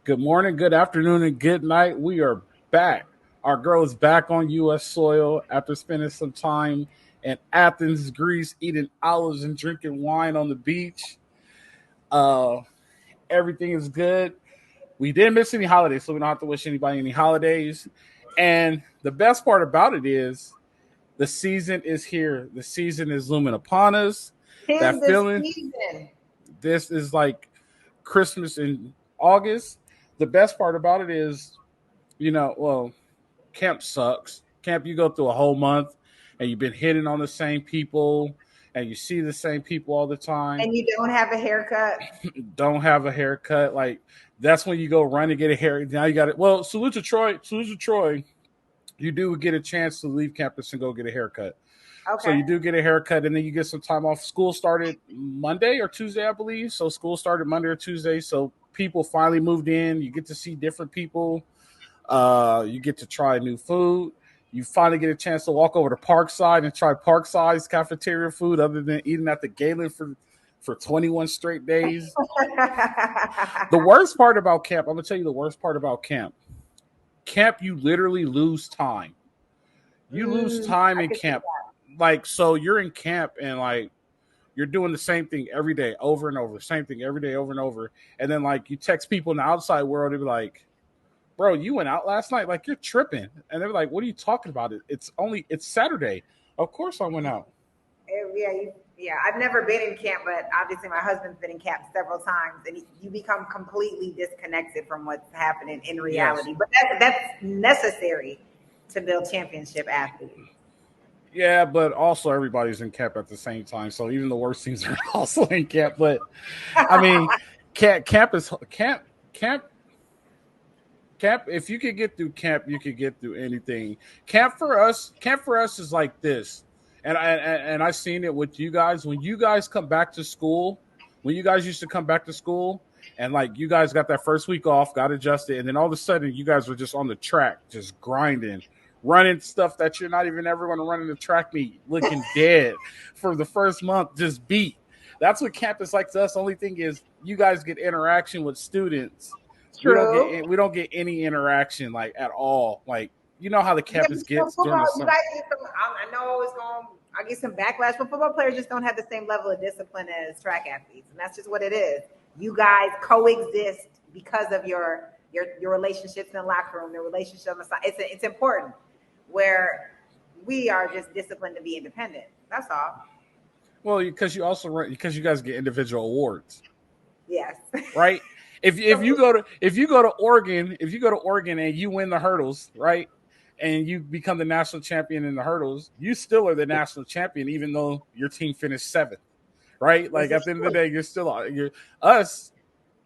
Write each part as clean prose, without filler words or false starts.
Good morning, good afternoon, and good night. We are back. Our girl is back on U.S. soil after spending some time in Athens, Greece, eating olives and drinking wine on the beach. Uh, Everything is good. We didn't miss any holidays, so we don't have to wish anybody any holidays. And the best part about it is the season is here. The season is looming upon us. Tis That the feeling, season. this is like Christmas in August. The best part about it is, camp sucks. Camp, you go through a whole month and you've been hitting on the same people and you see the same people all the time. And you don't have a haircut. Don't have a haircut. Like, that's when you go run and get a hair. Now you got it. Well, salute to Troy. Salute to Troy. You do get a chance to leave campus and go get a haircut. Okay. So you do get a haircut, and then you get some time off. School started Monday or Tuesday, I believe. So school started Monday or Tuesday. So people finally moved in. You get to see different people. You get to try new food. You finally get a chance to walk over to Parkside and try Parkside's cafeteria food, other than eating at the Galen for 21 straight days. The worst part about camp, I'm gonna tell you the worst part about camp. Camp, you literally lose time. You lose time in camp. Like, so you're in camp and like you're doing the same thing every day over and over, same thing every day over and over. And then like you text people in the outside world and be like, bro, you went out last night? Like, you're tripping. And they're like, what are you talking about? It's Saturday. Of course I went out. Yeah. I've never been in camp, but obviously my husband's been in camp several times, and you become completely disconnected from what's happening in reality. Yes. But that's necessary to build championship athletes. Yeah, but also everybody's in camp at the same time. So even the worst teams are also in camp. But I mean, camp. If you could get through camp, you could get through anything. Camp for us is like this. And I've seen it with you guys. When you guys come back to school, when you guys used to come back to school, and like you guys got that first week off, got adjusted, and then all of a sudden you guys were just on the track, just grinding, running stuff that you're not even ever going to run in the track meet, looking dead for the first month, just beat. That's what camp is like to us. The only thing is you guys get interaction with students. True. We don't get any interaction like at all. Like, you know how the campus gets during the summer. I know I get some backlash, but football players just don't have the same level of discipline as track athletes, and that's just what it is. You guys coexist because of your relationships in the locker room, the relationship on the side. It's important. Where we are just disciplined to be independent. That's all. Well, because you guys get individual awards. Yes. Right. If you go to Oregon and you win the hurdles, right, and you become the national champion in the hurdles, you still are the national champion, even though your team finished 7th, right? Like at the end of the day, you're us.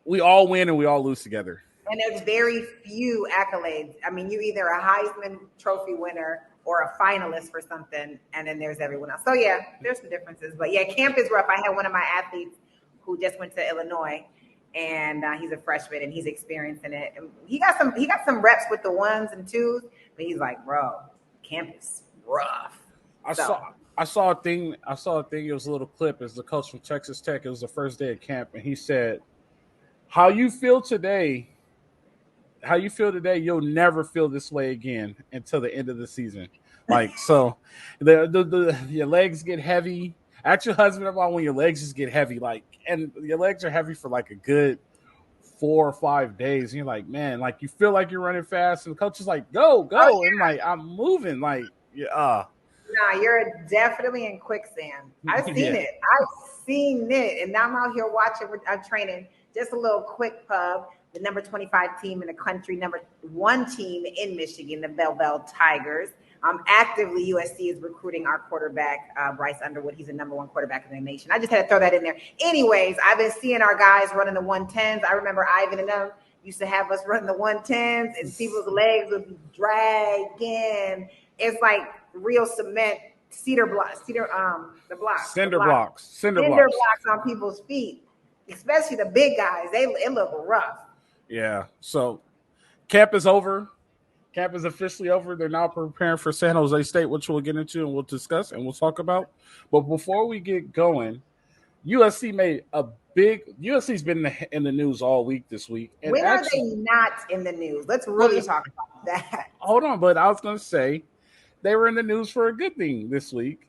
We all win and we all lose together. And there's very few accolades. I mean, you're either a Heisman Trophy winner or a finalist for something, and then there's everyone else. So yeah, there's some differences, but yeah, camp is rough. I had one of my athletes who just went to Illinois. And he's a freshman, and he's experiencing it. And he got some reps with the 1s and 2s, but he's like, bro, camp is rough. I saw a thing. It was a little clip. As the coach from Texas Tech, it was the first day of camp, and he said, "How you feel today? You'll never feel this way again until the end of the season. Like, so, your legs get heavy. Ask your husband about when your legs just get heavy, like, and your legs are heavy for like a good 4 or 5 days. And you're like, man, like you feel like you're running fast, and the coach is like, go, oh, yeah. And like I'm moving, like, yeah. Nah, you're definitely in quicksand. I've seen it, and now I'm out here watching. I'm training. Just a little quick pub. The number 25 team in the country, number 1 team in Michigan, the Bell Tigers. Actively, USC is recruiting our quarterback, Bryce Underwood. He's the number 1 quarterback in the nation. I just had to throw that in there. Anyways, I've been seeing our guys running the 110s. I remember Ivan and them used to have us running the 110s, and people's legs would be dragging. It's like real cement, cinder blocks on people's feet, especially the big guys. It look rough. Yeah. So camp is over. Camp is officially over. They're now preparing for San Jose State, which we'll get into and we'll discuss and we'll talk about. But before we get going, USC made a USC's been in the news all week this week. And When are actually, they not in the news? Let's well, really talk about that. hold on, but I was going to say they were in the news for a good thing this week.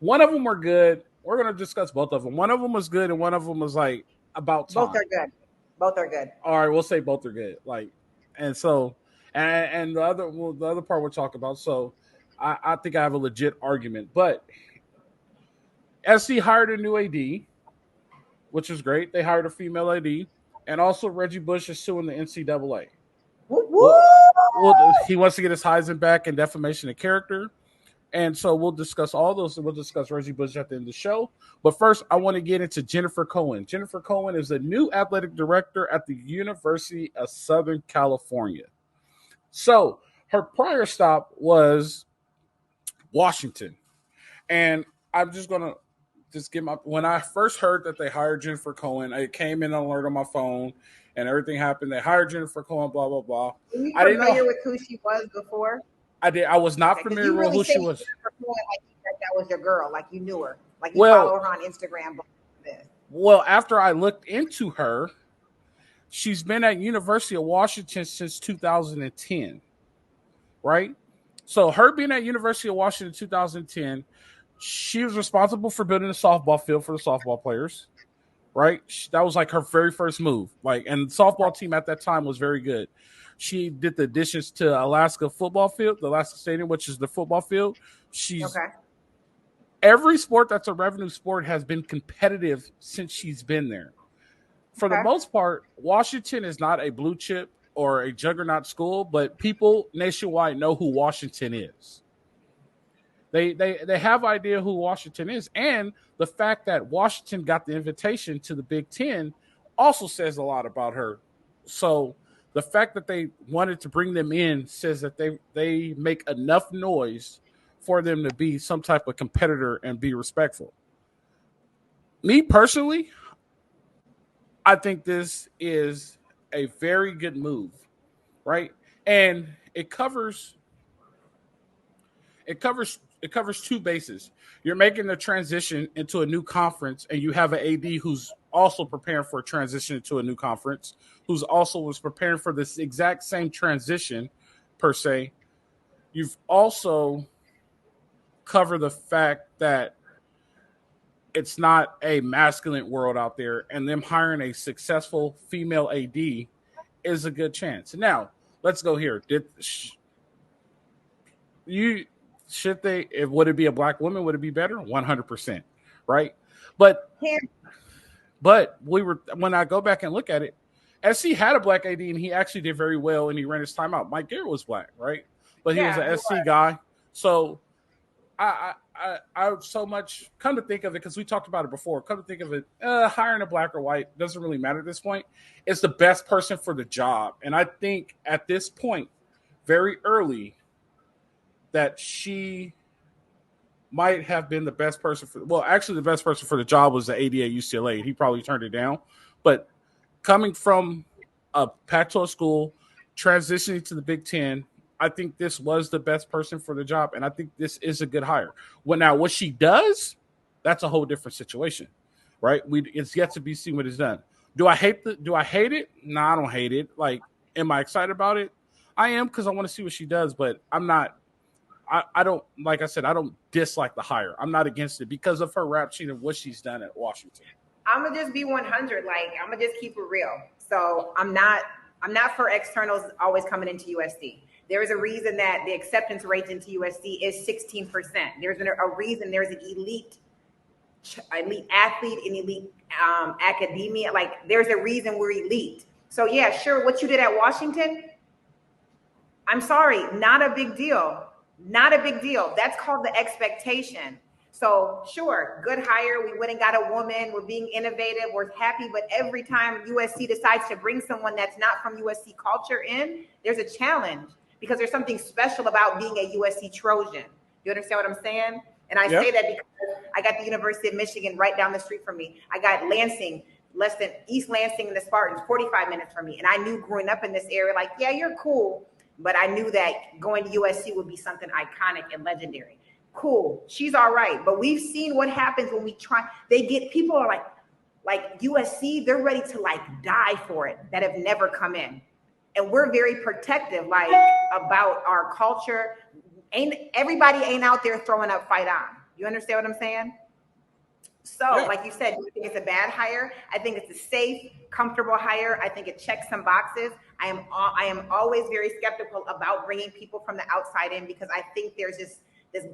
One of them were good. We're going to discuss both of them. One of them was good, and one of them was like about time. Both are good. Both are good. All right, we'll say both are good. Like, and so, and the other part we'll talk about. So, I think I have a legit argument. But SC hired a new AD, which is great. They hired a female AD, and also Reggie Bush is suing the NCAA. Well, he wants to get his Heisman back and defamation of character. And so we'll discuss all those, and we'll discuss Reggie Bush at the end of the show. But first, I want to get into Jennifer Cohen. Jennifer Cohen is the new athletic director at the University of Southern California. So her prior stop was Washington. And I'm just going to give when I first heard that they hired Jennifer Cohen, it came in an alert on my phone and everything happened. They hired Jennifer Cohen, blah, blah, blah. Were you familiar with who she was before? I did. I was not familiar with who she was. Like that was your girl, like you knew her, like you follow her on Instagram. Well, after I looked into her, she's been at University of Washington since 2010, right? So her being at University of Washington in 2010, she was responsible for building a softball field for the softball players, right? That was like her very first move. Like, and the softball team at that time was very good. She did the additions to Alaska football field, the Alaska Stadium, which is the football field. Every sport that's a revenue sport has been competitive since she's been there. For the most part, Washington is not a blue chip or a juggernaut school, but people nationwide know who Washington is. They have idea who Washington is, and the fact that Washington got the invitation to the Big Ten also says a lot about her. So the fact that they wanted to bring them in says that they make enough noise for them to be some type of competitor and be respectful. Me personally, I think this is a very good move, right? And it covers two bases. You're making the transition into a new conference, and you have an AD who's also preparing for a transition into a new conference, who's also was preparing for this exact same transition, per se. You've also covered the fact that it's not a masculine world out there, and them hiring a successful female AD is a good chance. Now, let's go here. Would it be a black woman? Would it be better? 100%, right? But when I go back and look at it, SC had a black AD and he actually did very well and he ran his time out. Mike Garrett was black, right? But he was an SC guy. So I so much come to think of it, because we talked about it before. Come to think of it, hiring a black or white doesn't really matter at this point. It's the best person for the job, and I think at this point, very early, that she might have been the best person for. Well, actually, the best person for the job was the AD at UCLA. He probably turned it down, but coming from a Pac-12 school, transitioning to the Big Ten, I think this was the best person for the job, and I think this is a good hire. What she does, that's a whole different situation, right? It's yet to be seen what is done. Do I hate it? No, I don't hate it. Like, am I excited about it? I am, because I want to see what she does, but I'm not. I don't, like I said, I don't dislike the hire. I'm not against it because of her rap sheet and what she's done at Washington. I'm gonna just be 100. Like, I'm gonna just keep it real. So I'm not for externals always coming into USC. There is a reason that the acceptance rate into USC is 16%. There's a reason there's an elite athlete and elite academia. Like, there's a reason we're elite. So yeah, sure. What you did at Washington, I'm sorry, not a big deal. Not a big deal. That's called the expectation. So sure, good hire. We went and got a woman. We're being innovative. We're happy. But every time USC decides to bring someone that's not from USC culture in, there's a challenge, because there's something special about being a USC Trojan. You understand what I'm saying? And I say that because I got the University of Michigan right down the street from me. I got Lansing, East Lansing and the Spartans, 45 minutes from me. And I knew growing up in this area, like, yeah, you're cool. But I knew that going to USC would be something iconic and legendary. Cool. She's all right. But we've seen what happens when we try. People are like USC, they're ready to like die for it that have never come in. And we're very protective, like about our culture. Everybody ain't out there throwing up fight on. You understand what I'm saying? So, like you said, do you think it's a bad hire? I think it's a safe, comfortable hire. I think it checks some boxes. I am always very skeptical about bringing people from the outside in because I think there's this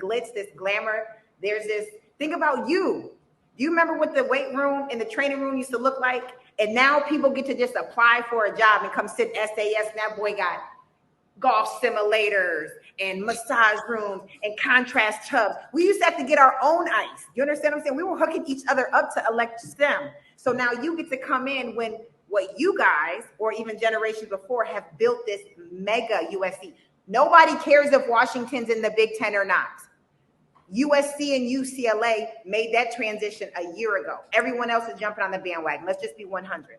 glitz, this glamour. There's this, think about you. Do you remember what the weight room and the training room used to look like? And now people get to just apply for a job and come sit in SAS, and that boy got golf simulators and massage rooms and contrast tubs. We used to have to get our own ice. You understand what I'm saying? We were hooking each other up to elect STEM. So now you get to come in when what you guys, or even generations before, have built this mega USC. Nobody cares if Washington's in the Big Ten or not. USC and UCLA made that transition a year ago. Everyone else is jumping on the bandwagon. Let's just be 100.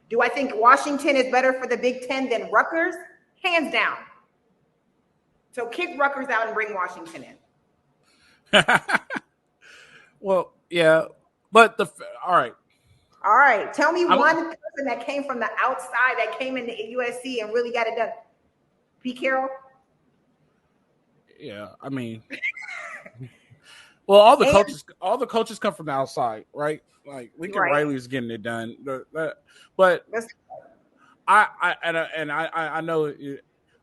Do I think Washington is better for the Big Ten than Rutgers? Hands down. So kick Rutgers out and bring Washington in. Well, yeah, but all right. All right. Tell me one person that came from the outside that came into USC and really got it done. Pete Carroll? Yeah, I mean, well, all the coaches come from the outside, right? Like Lincoln Riley is getting it done, but I know.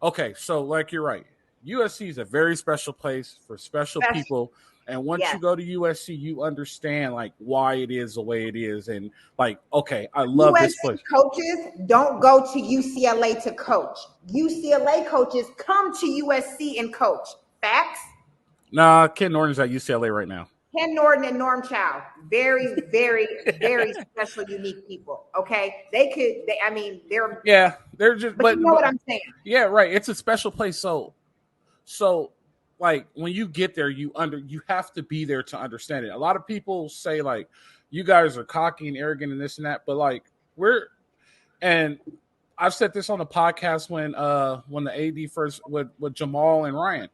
Okay, so like you're right. USC is a very special place for special people, and once you go to USC, you understand like why it is the way it is, and like, okay, I love USC this place. Coaches don't go to UCLA to coach. UCLA coaches come to USC and coach. Facts? Nah, Ken Norton's at UCLA right now. Ken Norton and Norm Chow, very, very, very special, unique people. Okay, they're just. But you know what I'm saying? Yeah, right. It's a special place. So, like when you get there, you have to be there to understand it. A lot of people say like, you guys are cocky and arrogant and this and that, but like and I've said this on the podcast when the AD first with Jamal and Ryan.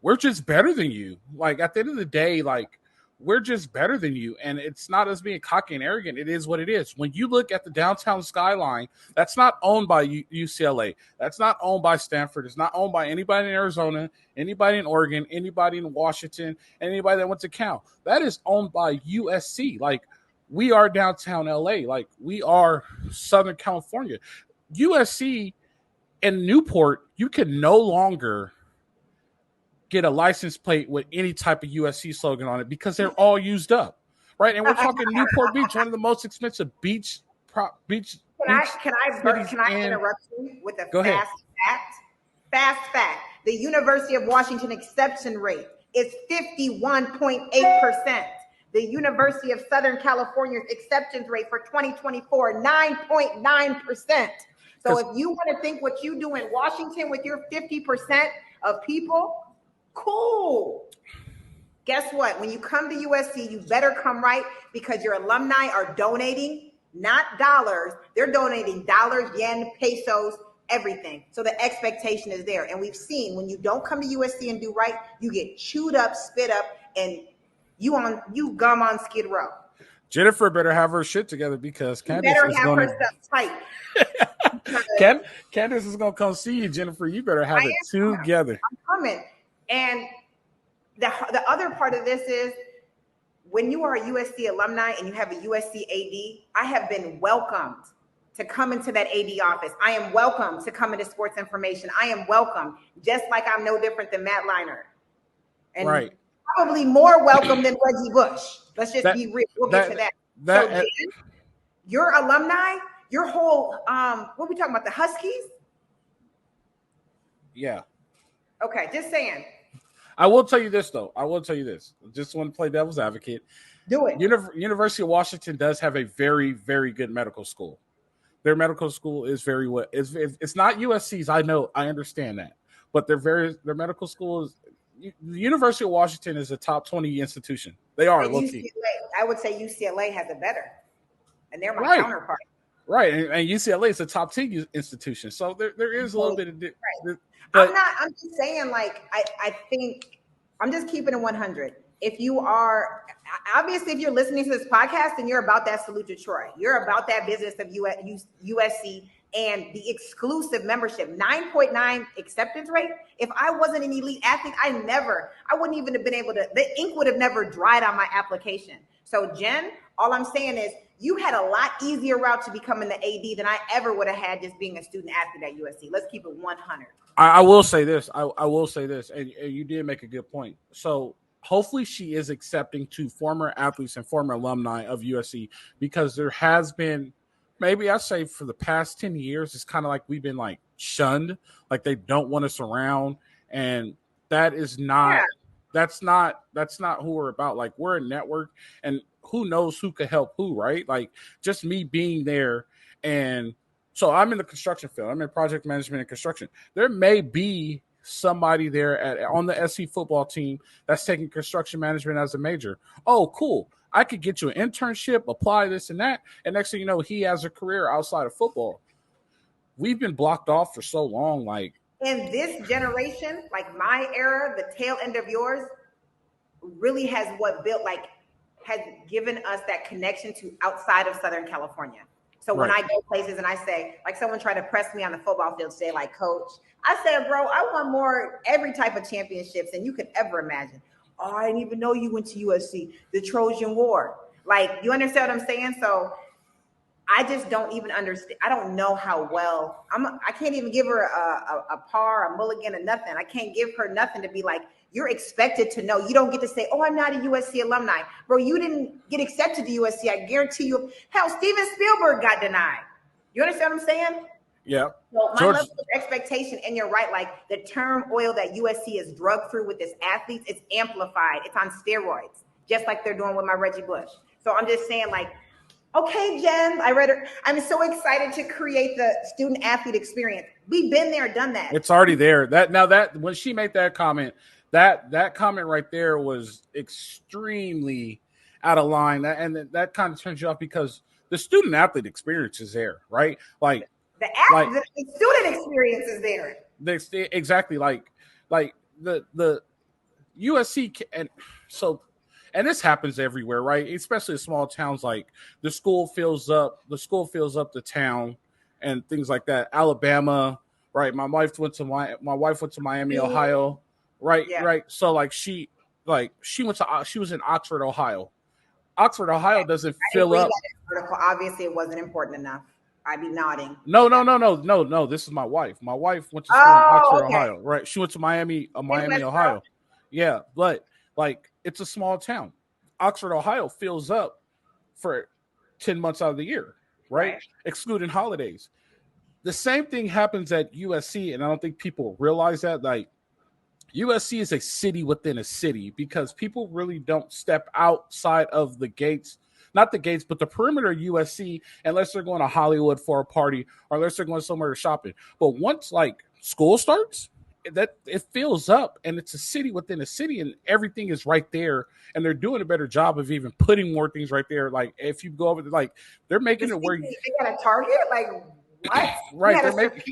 We're just better than you. Like at the end of the day, like we're just better than you. And it's not us being cocky and arrogant. It is what it is. When you look at the downtown skyline, that's not owned by UCLA. That's not owned by Stanford. It's not owned by anybody in Arizona, anybody in Oregon, anybody in Washington, anybody that went to Cal. That is owned by USC. Like we are downtown LA. Like we are Southern California. USC and Newport, you can no longer get a license plate with any type of USC slogan on it because they're all used up, right? And we're talking Newport Beach, one of the most expensive beach. Can I interrupt you with a fast fact? Fast fact: the University of Washington acceptance rate is 51.8%. The University of Southern California's acceptance rate for 2024 9.9%. So if you want to think what you do in Washington with your 50% of people. Cool. Guess what? When you come to USC, you better come right because your alumni are donating, not dollars. They're donating dollars, yen, pesos, everything. So the expectation is there. And we've seen when you don't come to USC and do right, you get chewed up, spit up, and you gum on Skid Row. Jennifer better have her shit together because Candice better have her stuff tight. Candice is gonna come see you, Jennifer. You better have it together. I'm coming. And the other part of this is when you are a USC alumni and you have a USC AD, I have been welcomed to come into that AD office. I am welcome to come into sports information. I am welcome, just like I'm no different than Matt Leinart. And probably more welcome than Reggie Bush. Let's just be real. We'll get to that. So Jen, your alumni, your whole, what are we talking about, the Huskies? Yeah. Okay, just saying. I will tell you this, though. Just want to play devil's advocate. Do it. University of Washington does have a very, very good medical school. Their medical school is very well. It's not USC's. I know. I understand that. But their medical school is – the University of Washington is a top 20 institution. They are. I would say UCLA has it better. And they're my counterpart. Right. And UCLA is a top 10 institution. So there is a little bit of – I'm just saying, like, I think I'm just keeping it 100. If you are, obviously, if you're listening to this podcast and you're about that, salute to Troy. You're about that business of USC and the exclusive membership, 9.9 acceptance rate. If I wasn't an elite athlete, I wouldn't even have been able to, the ink would have never dried on my application. So Jen, all I'm saying is you had a lot easier route to becoming the AD than I ever would have had just being a student athlete at USC. Let's keep it 100. I will say this. I will say this, and you did make a good point. So hopefully she is accepting to former athletes and former alumni of USC, because there has been, maybe I say for the past 10 years, it's kind of like we've been like shunned, like they don't want us around. And that is not, that's not who we're about. Like, we're a network, and who knows who could help who, right? Like, just me being there. And so I'm in the construction field. I'm in project management and construction. There may be somebody there on the SC football team that's taking construction management as a major. Oh, cool. I could get you an internship, apply this and that. And next thing you know, he has a career outside of football. We've been blocked off for so long. Like, in this generation, like my era, the tail end of yours really has given us that connection to outside of Southern California. So when I go places and I say, like, someone tried to press me on the football field today, like, coach, I said, bro, I want more, every type of championships than you could ever imagine. Oh, I didn't even know you went to USC, the Trojan War. Like, you understand what I'm saying? So I just don't even understand. I don't know how well, I can't even give her a par, a mulligan, or nothing. I can't give her nothing to be like, you're expected to know. You don't get to say, oh, I'm not a USC alumni. Bro, you didn't get accepted to USC. I guarantee you. Hell, Steven Spielberg got denied. You understand what I'm saying? Yeah. So my level of expectation, and you're right, like the turmoil that USC is drugged through with its athletes, it's amplified. It's on steroids, just like they're doing with my Reggie Bush. So I'm just saying, like, okay, Jen, I read her. I'm so excited to create the student athlete experience. We've been there, done that. It's already there. That when she made that comment, that comment right there was extremely out of line. And that kind of turns you off, because the student athlete experience is there, right? Like the student experience is there. Exactly. Like the USC, and this happens everywhere, right? Especially in small towns. Like, the school fills up the town and things like that. Alabama, right? My wife went to Miami, Ohio, right? Yeah. Right. So like she was in Oxford, Ohio. Oxford, Ohio doesn't fill up. Obviously, it wasn't important enough. I'd be nodding. No. This is my wife. My wife went to school in Oxford, Ohio, right? She went to Miami, Ohio. Yeah, but like, it's a small town. Oxford, Ohio fills up for 10 months out of the year, right? Excluding holidays. The same thing happens at USC, and I don't think people realize that. Like, USC is a city within a city, because people really don't step outside of the gates, not the gates, but the perimeter of USC, unless they're going to Hollywood for a party, or unless they're going somewhere shopping. But once like school starts, that it fills up, and it's a city within a city, and everything is right there, and they're doing a better job of even putting more things right there. Like, if you go over there, like, they're making it where they got a Target, like what? Right,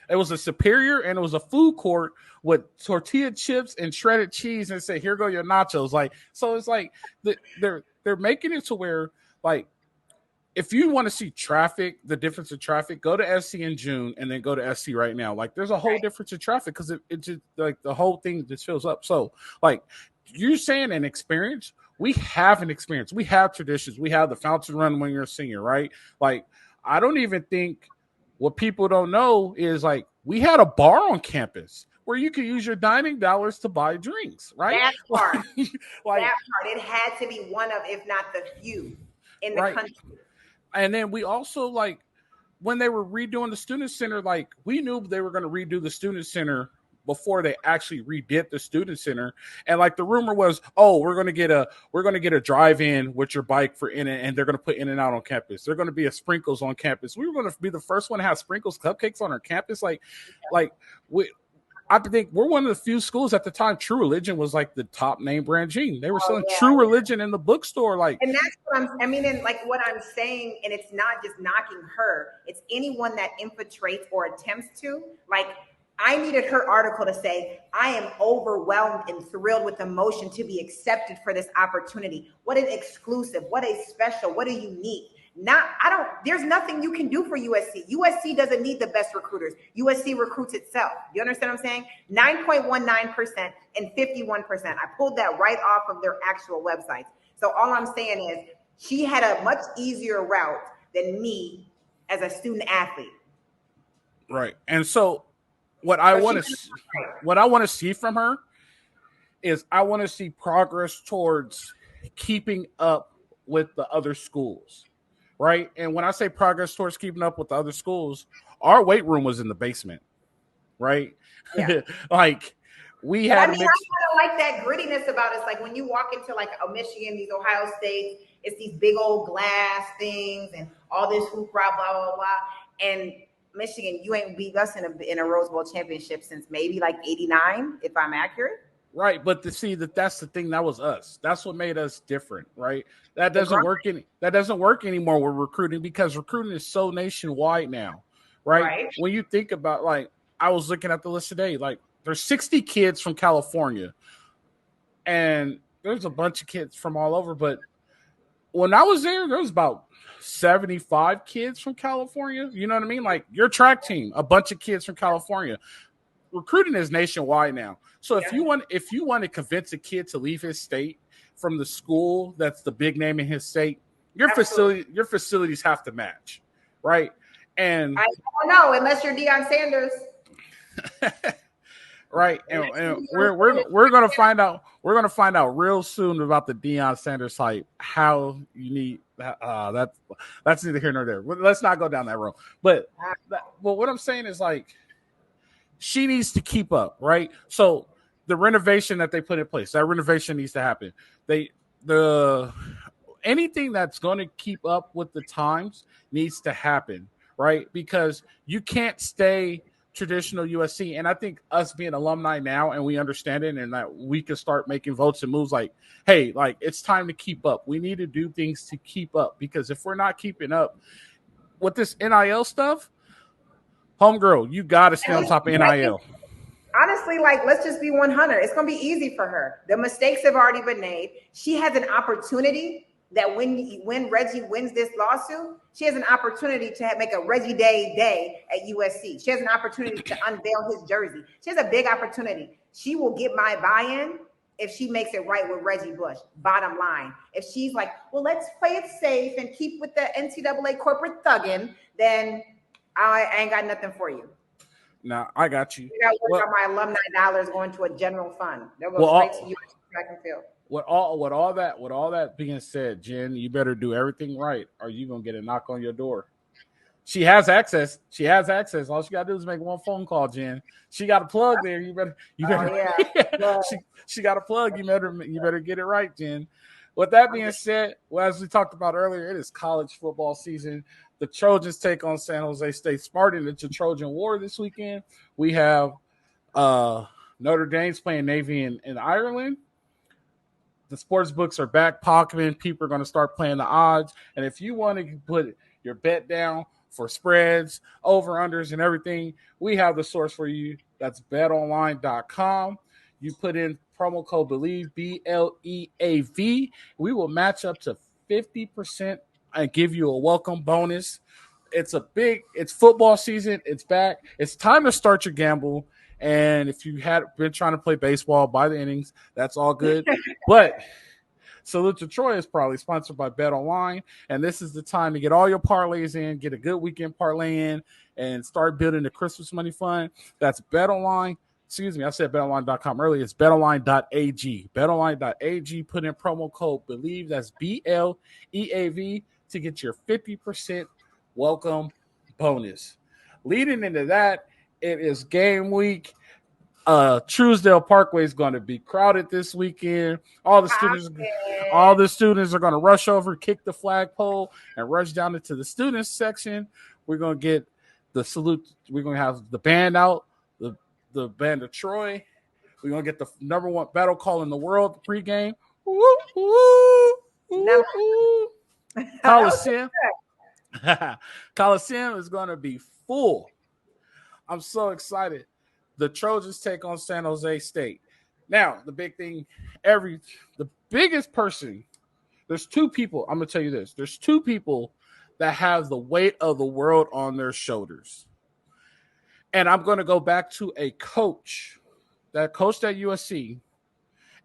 it was a Superior, and it was a food court with tortilla chips and shredded cheese, and say, here go your nachos. Like, so it's like they're making it to where, like, if you want to see traffic, the difference in traffic, go to SC in June and then go to SC right now. Like, there's a whole difference in traffic, because it just, like, the whole thing just fills up. So, like, you're saying an experience. We have an experience. We have traditions. We have the fountain run when you're a senior, right? Like, I don't even think, what people don't know is, like, we had a bar on campus where you could use your dining dollars to buy drinks, right? That part. That part. It had to be one of, if not the few in the country. And then we also, like, when they were redoing the student center, like, we knew they were going to redo the student center before they actually redid the student center. And like, the rumor was, oh, we're going to get a drive-in with your bike for in, and they're going to put In and Out on campus. They're going to be a Sprinkles on campus. We were going to be the first one to have Sprinkles cupcakes on our campus. I think we're one of the few schools at the time. True Religion was like the top name brand jean. They were selling True Religion in the bookstore. Like, and that's what and like what I'm saying, and it's not just knocking her, it's anyone that infiltrates or attempts to. Like, I needed her article to say, I am overwhelmed and thrilled with emotion to be accepted for this opportunity. What an exclusive, what a special, what a unique. There's nothing you can do for USC. USC doesn't need the best recruiters. USC recruits itself. Do you understand what I'm saying? 9.19% and 51%. I pulled that right off of their actual websites. So all I'm saying is she had a much easier route than me as a student athlete. Right. And so what I want to see from her is I want to see progress towards keeping up with the other schools. Right. And when I say progress towards keeping up with the other schools, our weight room was in the basement. Right. Yeah. Like we had I kind of like that grittiness about it. It's like when you walk into like a Michigan, these Ohio States, it's these big old glass things and all this hoopla, blah, blah, blah. And Michigan, you ain't beat us in a Rose Bowl championship since maybe like 89, if I'm accurate. Right, but to see that's the thing, that was us. That's what made us different, right? That doesn't work anymore with recruiting because recruiting is so nationwide now, right? When you think about, like, I was looking at the list today, like there's 60 kids from California, and there's a bunch of kids from all over. But when I was there was about 75 kids from California. You know what I mean? Like your track team, a bunch of kids from California. Recruiting is nationwide now. So if you want to convince a kid to leave his state from the school that's the big name in his state, your facilities have to match, right? And I don't know unless you're Deion Sanders. Right, and we're gonna find out. We're gonna find out real soon about the Deion Sanders hype. How you need that's neither here nor there. Let's not go down that road. But what I'm saying is, like, she needs to keep up, right? So the renovation that they put in place, that renovation needs to happen. Anything that's going to keep up with the times needs to happen, right? Because you can't stay traditional USC. And I think us being alumni now, and we understand it, and that we can start making votes and moves like, hey, like, it's time to keep up. We need to do things to keep up, because if we're not keeping up with this NIL stuff, homegirl, you got to stay on top of NIL. Honestly, like, let's just be 100. It's going to be easy for her. The mistakes have already been made. She has an opportunity that when Reggie wins this lawsuit, she has an opportunity to make a Reggie Day at USC. She has an opportunity to unveil his jersey. She has a big opportunity. She will get my buy-in if she makes it right with Reggie Bush, bottom line. If she's like, well, let's play it safe and keep with the NCAA corporate thugging, then I ain't got nothing for you. No, I got you. You got to work on my alumni dollars going to a general fund. They'll go straight to USC track and field. With all that being said, Jen, you better do everything right, or you're gonna get a knock on your door. She has access. All she gotta do is make one phone call, Jen. She got a plug there. You better. She got a plug. You better get it right, Jen. With that being said, well, as we talked about earlier, it is college football season. The Trojans take on San Jose State Spartans. It's a Trojan war this weekend. We have Notre Dame's playing Navy in Ireland. The sports books are back popping. People are going to start playing the odds. And if you want to put your bet down for spreads, over-unders, and everything, we have the source for you. That's betonline.com. You put in promo code BELIEVE, BLEAV. We will match up to 50% and give you a welcome bonus. It's football season. It's back. It's time to start your gamble. And if you had been trying to play baseball by the innings, that's all good. But Salute to Troy is probably sponsored by BetOnline, and this is the time to get all your parlays in, get a good weekend parlay in, and start building the Christmas money fund. That's BetOnline. Excuse me, I said betonline.com earlier. It's betonline.ag. Betonline.ag. Put in promo code BELIEVE. That's BLEAV to get your 50% welcome bonus. Leading into that, it is game week. Truesdale Parkway is going to be crowded this weekend. All the students are going to rush over, kick the flagpole, and rush down into the students section. We're going to get the salute. We're going to have the band out, the band of Troy. We're going to get the number one battle call in the world pregame. Woo, woo, woo, woo. Coliseum is going to be full. I'm so excited. The Trojans take on San Jose State. Now, the big thing, the biggest person, there's two people, I'm going to tell you this. There's two people that have the weight of the world on their shoulders. And I'm going to go back to a coach that coached at USC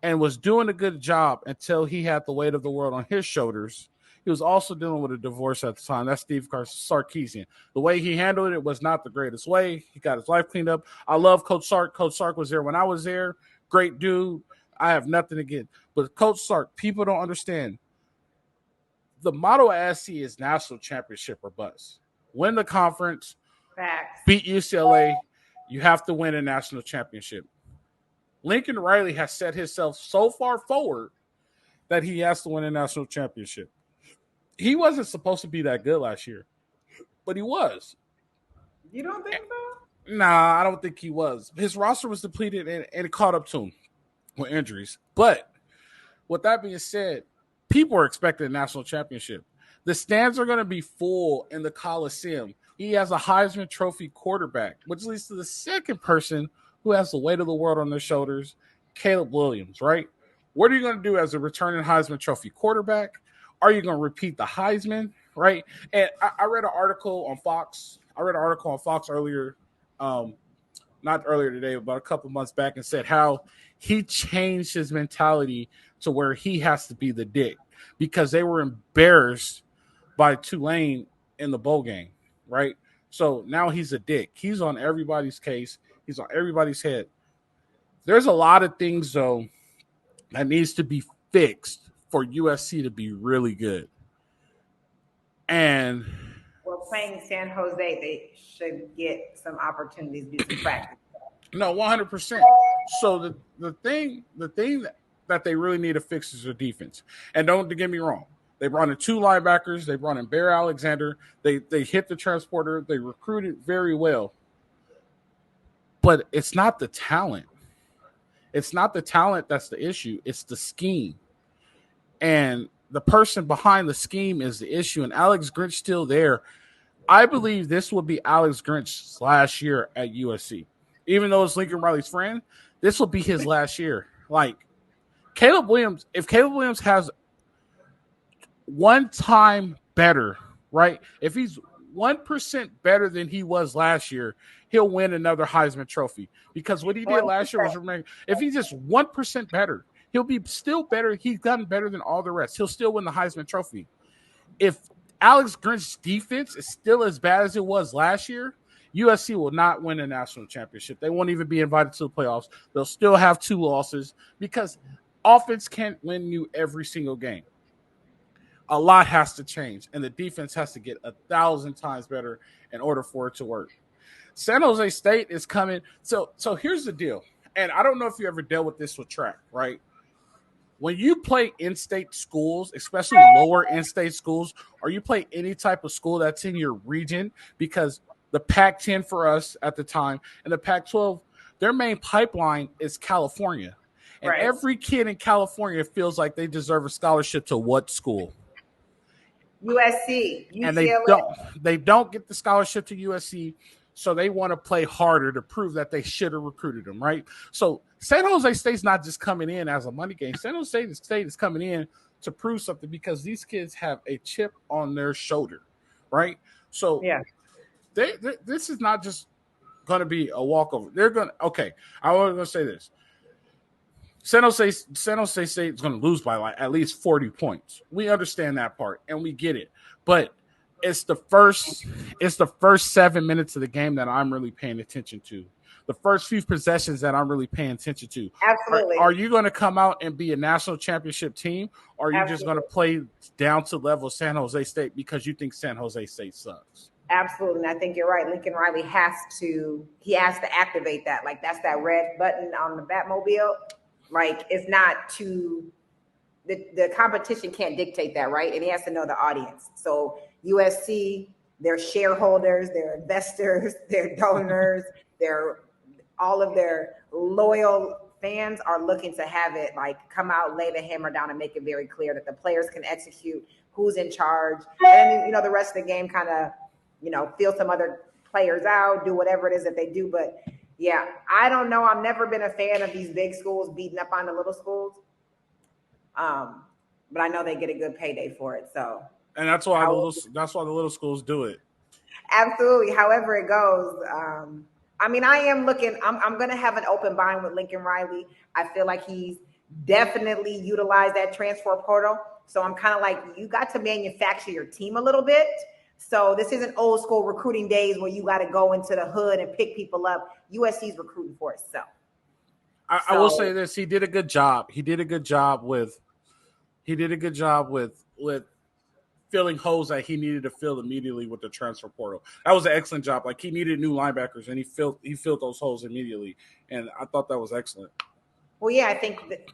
and was doing a good job until he had the weight of the world on his shoulders. He was also dealing with a divorce at the time. That's Steve Sarkisian. The way he handled it was not the greatest way. He got his life cleaned up. I love Coach Sark. Coach Sark was there when I was there. Great dude. I have nothing against. But Coach Sark, people don't understand. The motto at SC is national championship or bust. Win the conference. Facts. Beat UCLA. You have to win a national championship. Lincoln Riley has set himself so far forward that he has to win a national championship. He wasn't supposed to be that good last year, but he was. You don't think so? Nah, I don't think he was. His roster was depleted and it caught up to him with injuries. But with that being said, people are expecting a national championship. The stands are going to be full in the Coliseum. He has a Heisman Trophy quarterback, which leads to the second person who has the weight of the world on their shoulders, Caleb Williams, right? What are you going to do as a returning Heisman Trophy quarterback? Are you going to repeat the Heisman, right? And I read an article on Fox. Earlier, not earlier today, but a couple months back, and said how he changed his mentality to where he has to be the dick because they were embarrassed by Tulane in the bowl game, right? So now he's a dick. He's on everybody's case. He's on everybody's head. There's a lot of things, though, that needs to be fixed for USC to be really good. And well, playing San Jose, they should get some opportunities to do some practice. No, 100%. So the thing that they really need to fix is their defense. And don't get me wrong. They brought in 2 linebackers. They brought in Bear Alexander. They hit the transporter. They recruited very well. But it's not the talent. It's not the talent that's the issue. It's the scheme. And the person behind the scheme is the issue. And Alex Grinch still there. I believe this will be Alex Grinch's last year at USC. Even though it's Lincoln Riley's friend, this will be his last year. Like, Caleb Williams, if Caleb Williams has one time better, right? If he's 1% better than he was last year, he'll win another Heisman Trophy. Because what he did last year was, if he's just 1% better, he'll be still better. He's gotten better than all the rest. He'll still win the Heisman Trophy. If Alex Grinch's defense is still as bad as it was last year, USC will not win a national championship. They won't even be invited to the playoffs. They'll still have 2 losses because offense can't win you every single game. A lot has to change, and the defense has to get 1,000 times better in order for it to work. San Jose State is coming. So here's the deal, and I don't know if you ever dealt with this with track, right? When you play in-state schools, especially lower in-state schools, or you play any type of school that's in your region, because the Pac-10 for us at the time and the Pac-12, their main pipeline is California. And every kid in California feels like they deserve a scholarship to what school? USC, UCLA. And they don't get the scholarship to USC, so they want to play harder to prove that they should have recruited them, right? So San Jose State's not just coming in as a money game. San Jose State is coming in to prove something because these kids have a chip on their shoulder, right? So this is not just going to be a walkover. They're going to – okay, I was going to say this. San Jose State is going to lose by like at least 40 points. We understand that part, and we get it. But it's the first 7 minutes of the game that I'm really paying attention to. The first few possessions that I'm really paying attention to. Absolutely. Are you going to come out and be a national championship team, or are you just going to play down to level San Jose State because you think San Jose State sucks? Absolutely. And I think you're right. Lincoln Riley has to activate that. Like, that's that red button on the Batmobile. Like, it's not too the competition can't dictate that, right? And he has to know the audience. So USC, their shareholders, their investors, their donors, all of their loyal fans are looking to have it like come out, lay the hammer down, and make it very clear that the players can execute, who's in charge, and the rest of the game kind of feel some other players out, do whatever it is that they do. But Yeah, I don't know. I've never been a fan of these big schools beating up on the little schools. But I know they get a good payday for it. So, And that's why the little schools do it. absolutely. However it goes. I mean, I am looking. I'm going to have an open bind with Lincoln Riley. I feel like he's definitely utilized that transfer portal. So I'm kind of like, you got to manufacture your team a little bit. So this isn't old school recruiting days where you got to go into the hood and pick people up. USC's recruiting for itself. I will say this: he did a good job. He did a good job with filling holes that he needed to fill immediately with the transfer portal. That was an excellent job. Like, he needed new linebackers, and he filled those holes immediately. And I thought that was excellent. Well, yeah, I think that,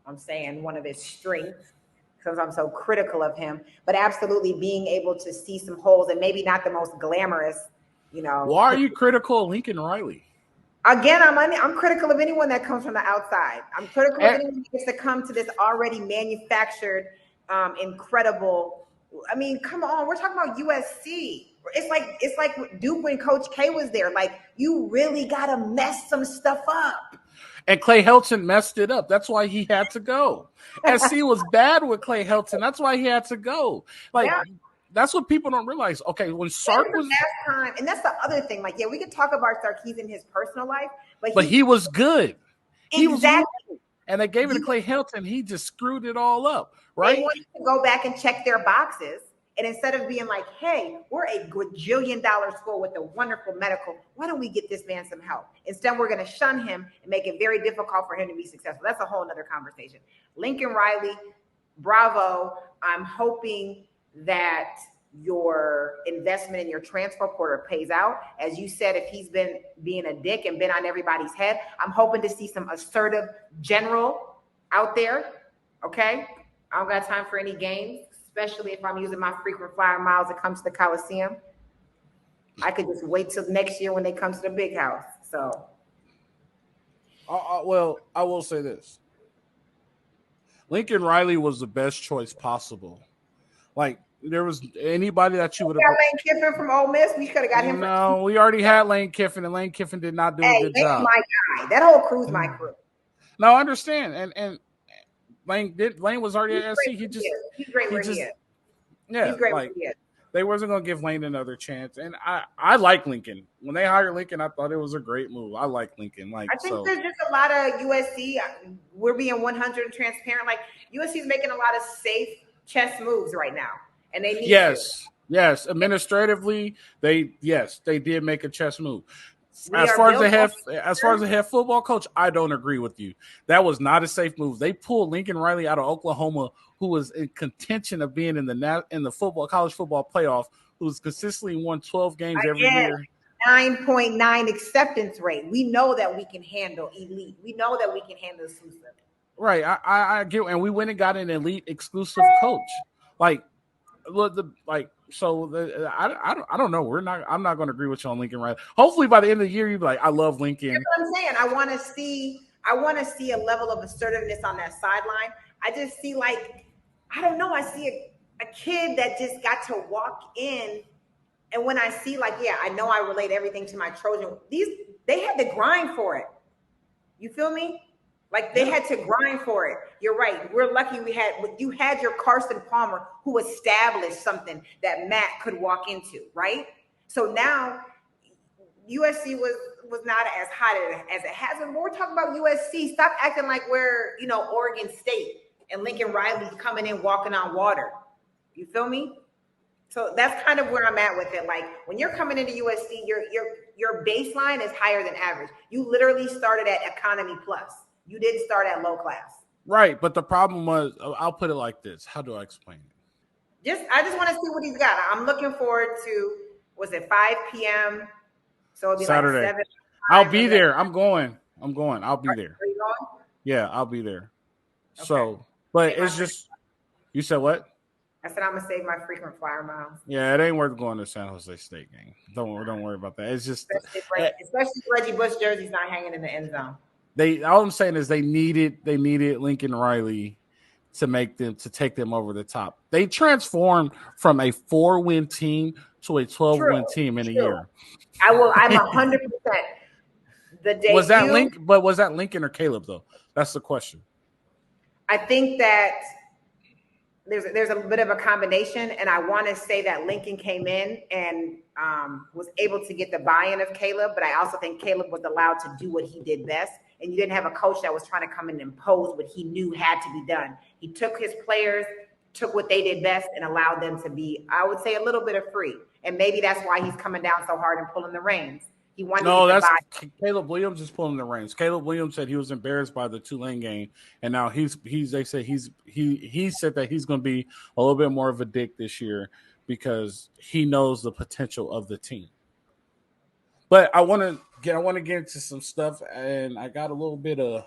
I'm saying one of his strengths, because I'm so critical of him, but absolutely being able to see some holes, and maybe not the most glamorous, Why are you critical of Lincoln Riley? Again, I'm critical of anyone that comes from the outside. I'm critical of anyone that gets to come to this already manufactured, incredible. I mean, come on, we're talking about USC. It's like Duke when Coach K was there. Like, you really gotta mess some stuff up. And Clay Helton messed it up. That's why he had to go. SC was bad with Clay Helton. That's why he had to go. Like, yeah. That's what people don't realize. Okay, when Sark was last time, and that's the other thing. Like, yeah, we could talk about Sarkis in his personal life, but he was good. Exactly. He was good. And they gave it to Clay Helton. He just screwed it all up, right? They wanted to go back and check their boxes. And instead of being like, hey, we're a gajillion-dollar school with a wonderful medical, why don't we get this man some help? Instead, we're going to shun him and make it very difficult for him to be successful. That's a whole other conversation. Lincoln Riley, bravo. I'm hoping that your investment in your transfer portal pays out. As you said, if he's been being a dick and been on everybody's head, I'm hoping to see some assertive general out there. Okay? I don't got time for any games, especially if I'm using my frequent flyer miles that comes to the Coliseum. I could just wait till next year when they come to the big house. So, well, I will say this. Lincoln Riley was the best choice possible. Like, there was anybody that you would have got Lane Kiffin from Ole Miss. We could have got him. No, we already had Lane Kiffin, and Lane Kiffin did not do a good job. My guy. That whole crew's my crew. No, I understand. And Lane was already at SC. He's great where he is. Yeah, he's great where he is. They wasn't going to give Lane another chance. And I like Lincoln. When they hired Lincoln, I thought it was a great move. I like Lincoln. Like, I think there's just a lot of USC. We're being 100 transparent. Like, USC is making a lot of safe chess moves right now. And they need Yes. Administratively, they did make a chess move. As far as the head football coach, I don't agree with you. That was not a safe move. They pulled Lincoln Riley out of Oklahoma, who was in contention of being in the college football playoff, who's consistently won 12 games every year. 9.9 acceptance rate. We know that we can handle elite. We know that we can handle exclusive. Right. I get, and we went and got an elite exclusive coach. Like, I don't know. I'm not going to agree with you on Lincoln Riley. Hopefully by the end of the year, you'll be like, I love Lincoln. That's what I'm saying. I want to see a level of assertiveness on that sideline. I just see, like, I don't know. I see a kid that just got to walk in. And when I see, like, yeah, I know I relate everything to my Trojan. They had to grind for it. You feel me? Like, they had to grind for it. You're right. We're lucky you had your Carson Palmer, who established something that Matt could walk into, right? So now USC was not as hot as it has been. When we're talking about USC, stop acting like we're, Oregon State and Lincoln Riley's coming in walking on water. You feel me? So that's kind of where I'm at with it. Like, when you're coming into USC, your baseline is higher than average. You literally started at economy plus. You didn't start at low class. Right, but the problem was, I'll put it like this. How do I explain it? I just want to see what he's got. I'm looking forward to, was it 5 p.m.? So it'll be Saturday. Like 7. I'll be there. I'm going. I'll be there. Are you going? Yeah, I'll be there. Okay. So, but it's just, you said what? I said I'm going to save my frequent flyer miles. Yeah, it ain't worth going to San Jose State game. Don't worry about that. It's just. Especially Reggie Bush jersey's not hanging in the end zone. All I'm saying is they needed Lincoln Riley to take them over the top. They transformed from a 4-win team to a 12-win team in a year. I'm 100%. The debut, was that Lincoln or Caleb though? That's the question. I think that there's a bit of a combination, and I want to say that Lincoln came in and was able to get the buy-in of Caleb, but I also think Caleb was allowed to do what he did best, and you didn't have a coach that was trying to come in and impose what he knew had to be done. He took his players, took what they did best, and allowed them to be, I would say, a little bit of free, and maybe that's why he's coming down so hard and pulling the reins. He wanted to buy. Caleb Williams is pulling the reins. Caleb Williams said he was embarrassed by the Tulane game, and now he said that he's going to be a little bit more of a dick this year because he knows the potential of the team. But I want to get into some stuff, and I got a little bit of.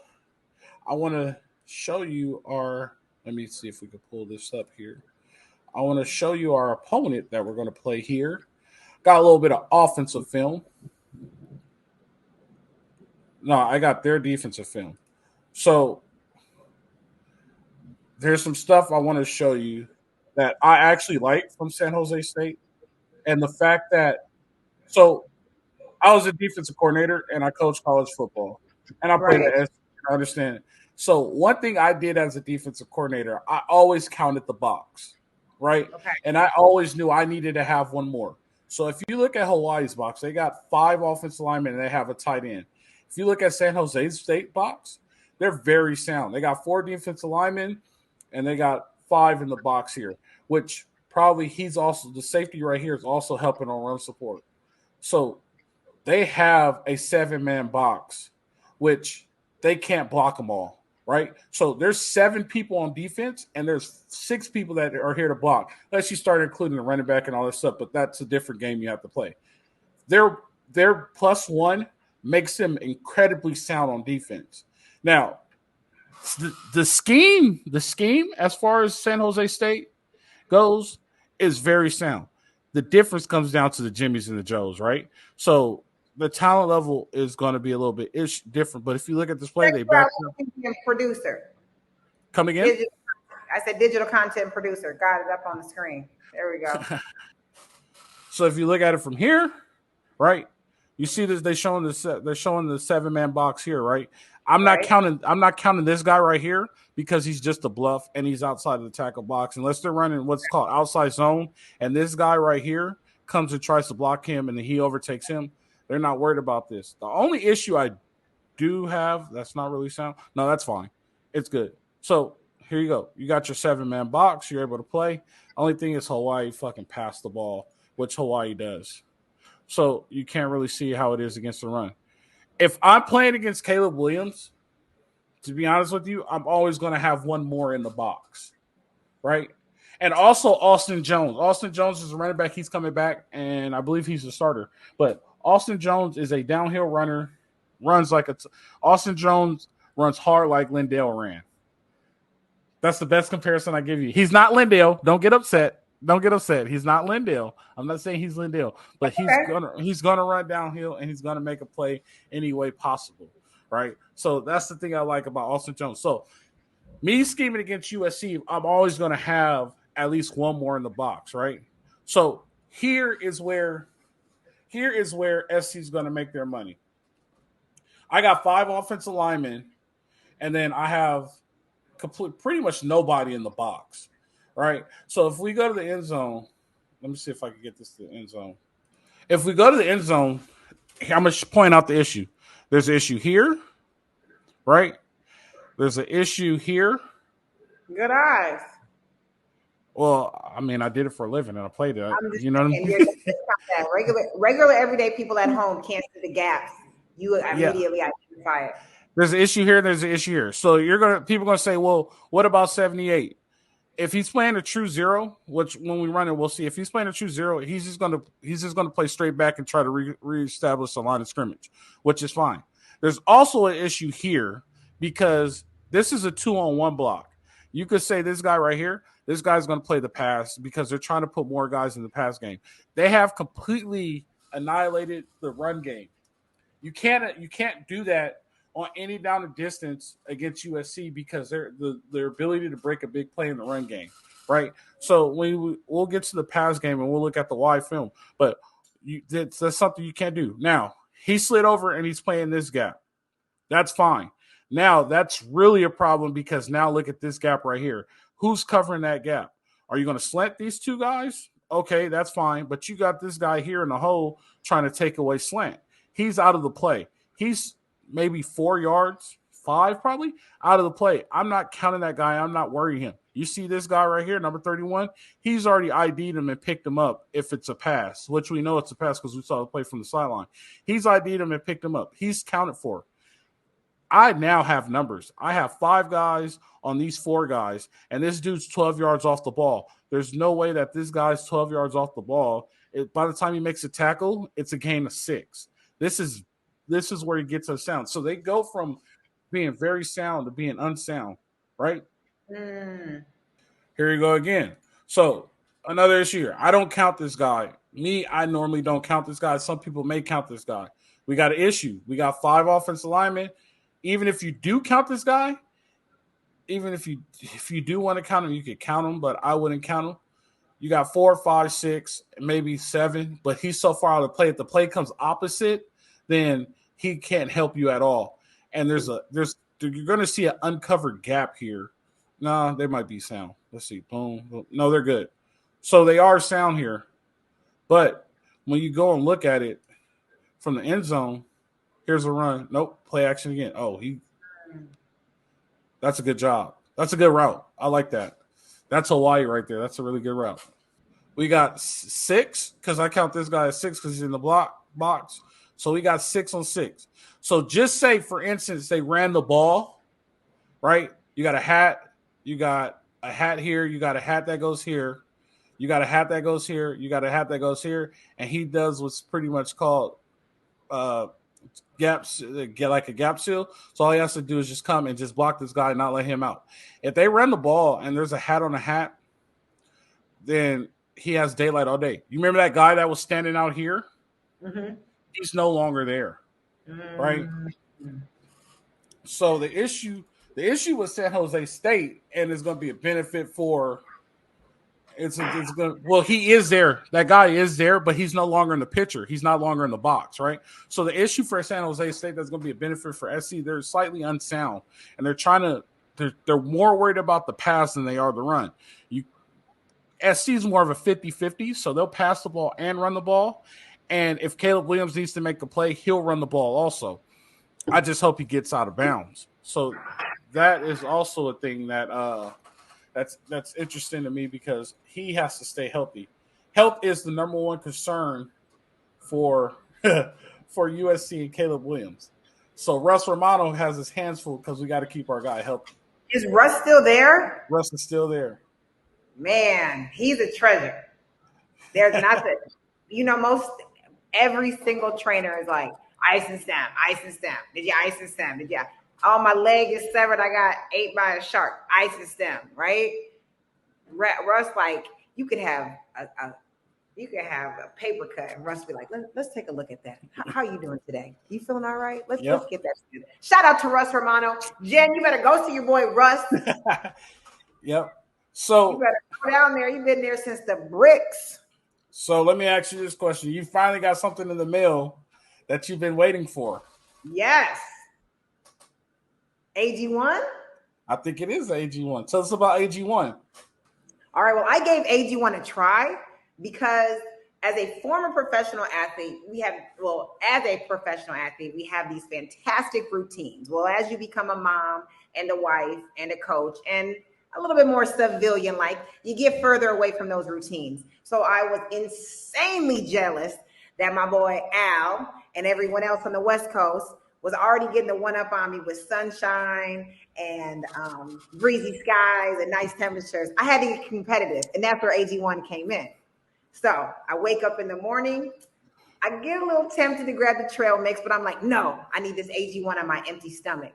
I want to show you our. Let me see if we can pull this up here. I want to show you our opponent that we're going to play here. Got a little bit of offensive film. No, I got their defensive film. So there's some stuff I want to show you that I actually like from San Jose State. And the fact that – so I was a defensive coordinator and I coached college football. And I played the SJSU. I understand it. So one thing I did as a defensive coordinator, I always counted the box, right? Okay. And I always knew I needed to have one more. So if you look at Hawaii's box, they got 5 offensive linemen and they have a tight end. If you look at San Jose State box, they're very sound. They got 4 defensive linemen, and they got 5 in the box here, which probably he's also – the safety right here is also helping on run support. So they have a 7-man box, which they can't block them all, right? So there's 7 people on defense, and there's 6 people that are here to block. Unless you start including the running back and all this stuff, but that's a different game you have to play. Their +1 – makes them incredibly sound on defense. Now, the scheme as far as San Jose State goes is very sound. The difference comes down to the Jimmies and the Joes, right? So the talent level is going to be a little bit different. But if you look at this play, they back up. Producer. Come again? I said digital content producer. Got it up on the screen. There we go. So if you look at it from here, right? You see this? They're showing the 7-man box here, right? I'm not counting this guy right here because he's just a bluff and he's outside of the tackle box. Unless they're running what's called outside zone, and this guy right here comes and tries to block him, and then he overtakes him. They're not worried about this. The only issue I do have that's not really sound. No, that's fine. It's good. So here you go. You got your 7-man box. You're able to play. Only thing is Hawaii fucking passed the ball, which Hawaii does. So you can't really see how it is against the run. If I'm playing against Caleb Williams, to be honest with you, I'm always going to have one more in the box, right? And also Austin Jones. Austin Jones is a running back. He's coming back, and I believe he's a starter. But Austin Jones is a downhill runner, Austin Jones runs hard like Lindale ran. That's the best comparison I give you. He's not Lindale. Don't get upset. He's not Lindale. I'm not saying he's Lindale, but he's gonna run downhill and he's gonna make a play any way possible, right? So that's the thing I like about Austin Jones. So me scheming against USC, I'm always gonna have at least one more in the box, right? So here is where SC is gonna make their money. I got 5 offensive linemen, and then I have pretty much nobody in the box. Right, so if we go to the end zone, let me see if I can get this to the end zone. If we go to the end zone, I'm going to point out the issue. There's an issue here, right? There's an issue here. Good eyes. Well, I mean, I did it for a living and I played it. You know what I mean? Regular everyday people at home can't see the gaps. You immediately identify it. There's an issue here. There's an issue here. So people are going to say, well, what about 78? If he's playing a true zero, which when we run it, we'll see. If he's playing a true zero, he's just gonna play straight back and try to reestablish the line of scrimmage, which is fine. There's also an issue here because this is a 2-on-1 block. You could say this guy right here, this guy's gonna play the pass because they're trying to put more guys in the pass game. They have completely annihilated the run game. You can't do that on any down and distance against USC because their ability to break a big play in the run game, right? So we'll get to the pass game and we'll look at the wide film, but that's something you can't do. Now, He slid over and he's playing this gap. That's fine. Now, that's really a problem because now look at this gap right here. Who's covering that gap? Are you going to slant these two guys? Okay, that's fine. But you got this guy here in the hole trying to take away slant. He's out of the play. He's maybe 4 yards, 5 probably, out of the play. I'm not counting that guy. I'm not worrying him. You see this guy right here, number 31? He's already ID'd him and picked him up if it's a pass, which we know it's a pass because we saw the play from the sideline. He's ID'd him and picked him up. He's counted for. I now have numbers. I have 5 guys on these 4 guys, and this dude's 12 yards off the ball. There's no way that this guy's 12 yards off the ball. By the time he makes a tackle, it's a gain of 6. This is where he gets us sound. So they go from being very sound to being unsound, right? Here you go again. So another issue here. I don't count this guy. I normally don't count this guy. Some people may count this guy. We got an issue. We got 5 offensive linemen. Even if you do count this guy, even if you do want to count him, you could count him, but I wouldn't count him. You got 4, 5, 6, maybe 7, but he's so far out of the play. If the play comes opposite, then he can't help you at all. And you're going to see an uncovered gap here. No, they might be sound. Let's see. Boom. No, they're good. So they are sound here. But when you go and look at it from the end zone, here's a run. Nope. Play action again. Oh, that's a good job. That's a good route. I like that. That's Hawaii right there. That's a really good route. We got 6 because I count this guy as 6 because he's in the box. So we got 6 on 6. So just say, for instance, they ran the ball, right? You got a hat. You got a hat here. You got a hat that goes here. You got a hat that goes here. You got a hat that goes here. And he does what's pretty much called gaps, get like a gap seal. So all he has to do is just come and just block this guy and not let him out. If they run the ball and there's a hat on a hat, then he has daylight all day. You remember that guy that was standing out here? Mm-hmm. He's no longer there, right? So the issue with San Jose State, and it's going to be a benefit for he is there. That guy is there, but he's no longer in the picture. He's not longer in the box, right? So the issue for San Jose State that's going to be a benefit for SC, they're slightly unsound, and they're more worried about the pass than they are the run. SC is more of a 50-50, so they'll pass the ball and run the ball. And if Caleb Williams needs to make a play, he'll run the ball also. I just hope he gets out of bounds. So that is also a thing that's interesting to me because he has to stay healthy. Health is the number one concern for USC and Caleb Williams. So Russ Romano has his hands full because we got to keep our guy healthy. Is Russ still there? Russ is still there. Man, he's a treasure. There's nothing. Every single trainer is like, ice and stamp. Did you ice and stamp? Did you? Oh, my leg is severed. I got ate by a shark. Ice and stamp, right? Russ, like, you could have a paper cut, and Russ be like, let's take a look at that. How are you doing today? You feeling all right? Let's get that together. Shout out to Russ Romano. Jen, you better go see your boy Russ. Yep. So you better go down there. You've been there since the bricks. So let me ask you this question. You finally got something in the mail that you've been waiting for. Yes. AG1? I think it is AG1. Tell us about AG1. All right. Well, I gave AG1 a try because as a former professional athlete, we have these fantastic routines. Well, as you become a mom and a wife and a coach and a little bit more civilian-like, you get further away from those routines. So I was insanely jealous that my boy Al and everyone else on the West Coast was already getting the one-up on me with sunshine and breezy skies and nice temperatures. I had to get competitive, and that's where AG1 came in. So I wake up in the morning. I get a little tempted to grab the trail mix, but I'm like, no, I need this AG1 on my empty stomach.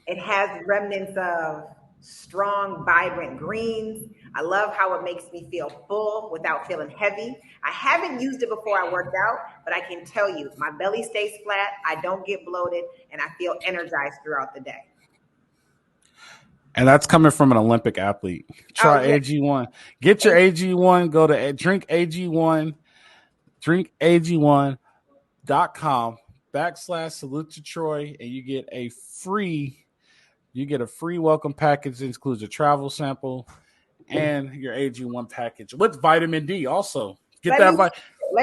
It has remnants of strong, vibrant greens. I love how it makes me feel full without feeling heavy. I haven't used it before I worked out, but I can tell you my belly stays flat, I don't get bloated, and I feel energized throughout the day. And that's coming from an Olympic athlete. Try AG1. Get your AG1. Go to drink AG1. Drink AG1. ADJenniferCohen.com/salute to Troy, and you get a free welcome package. It includes a travel sample and your AG1 package with vitamin D. Also, get that.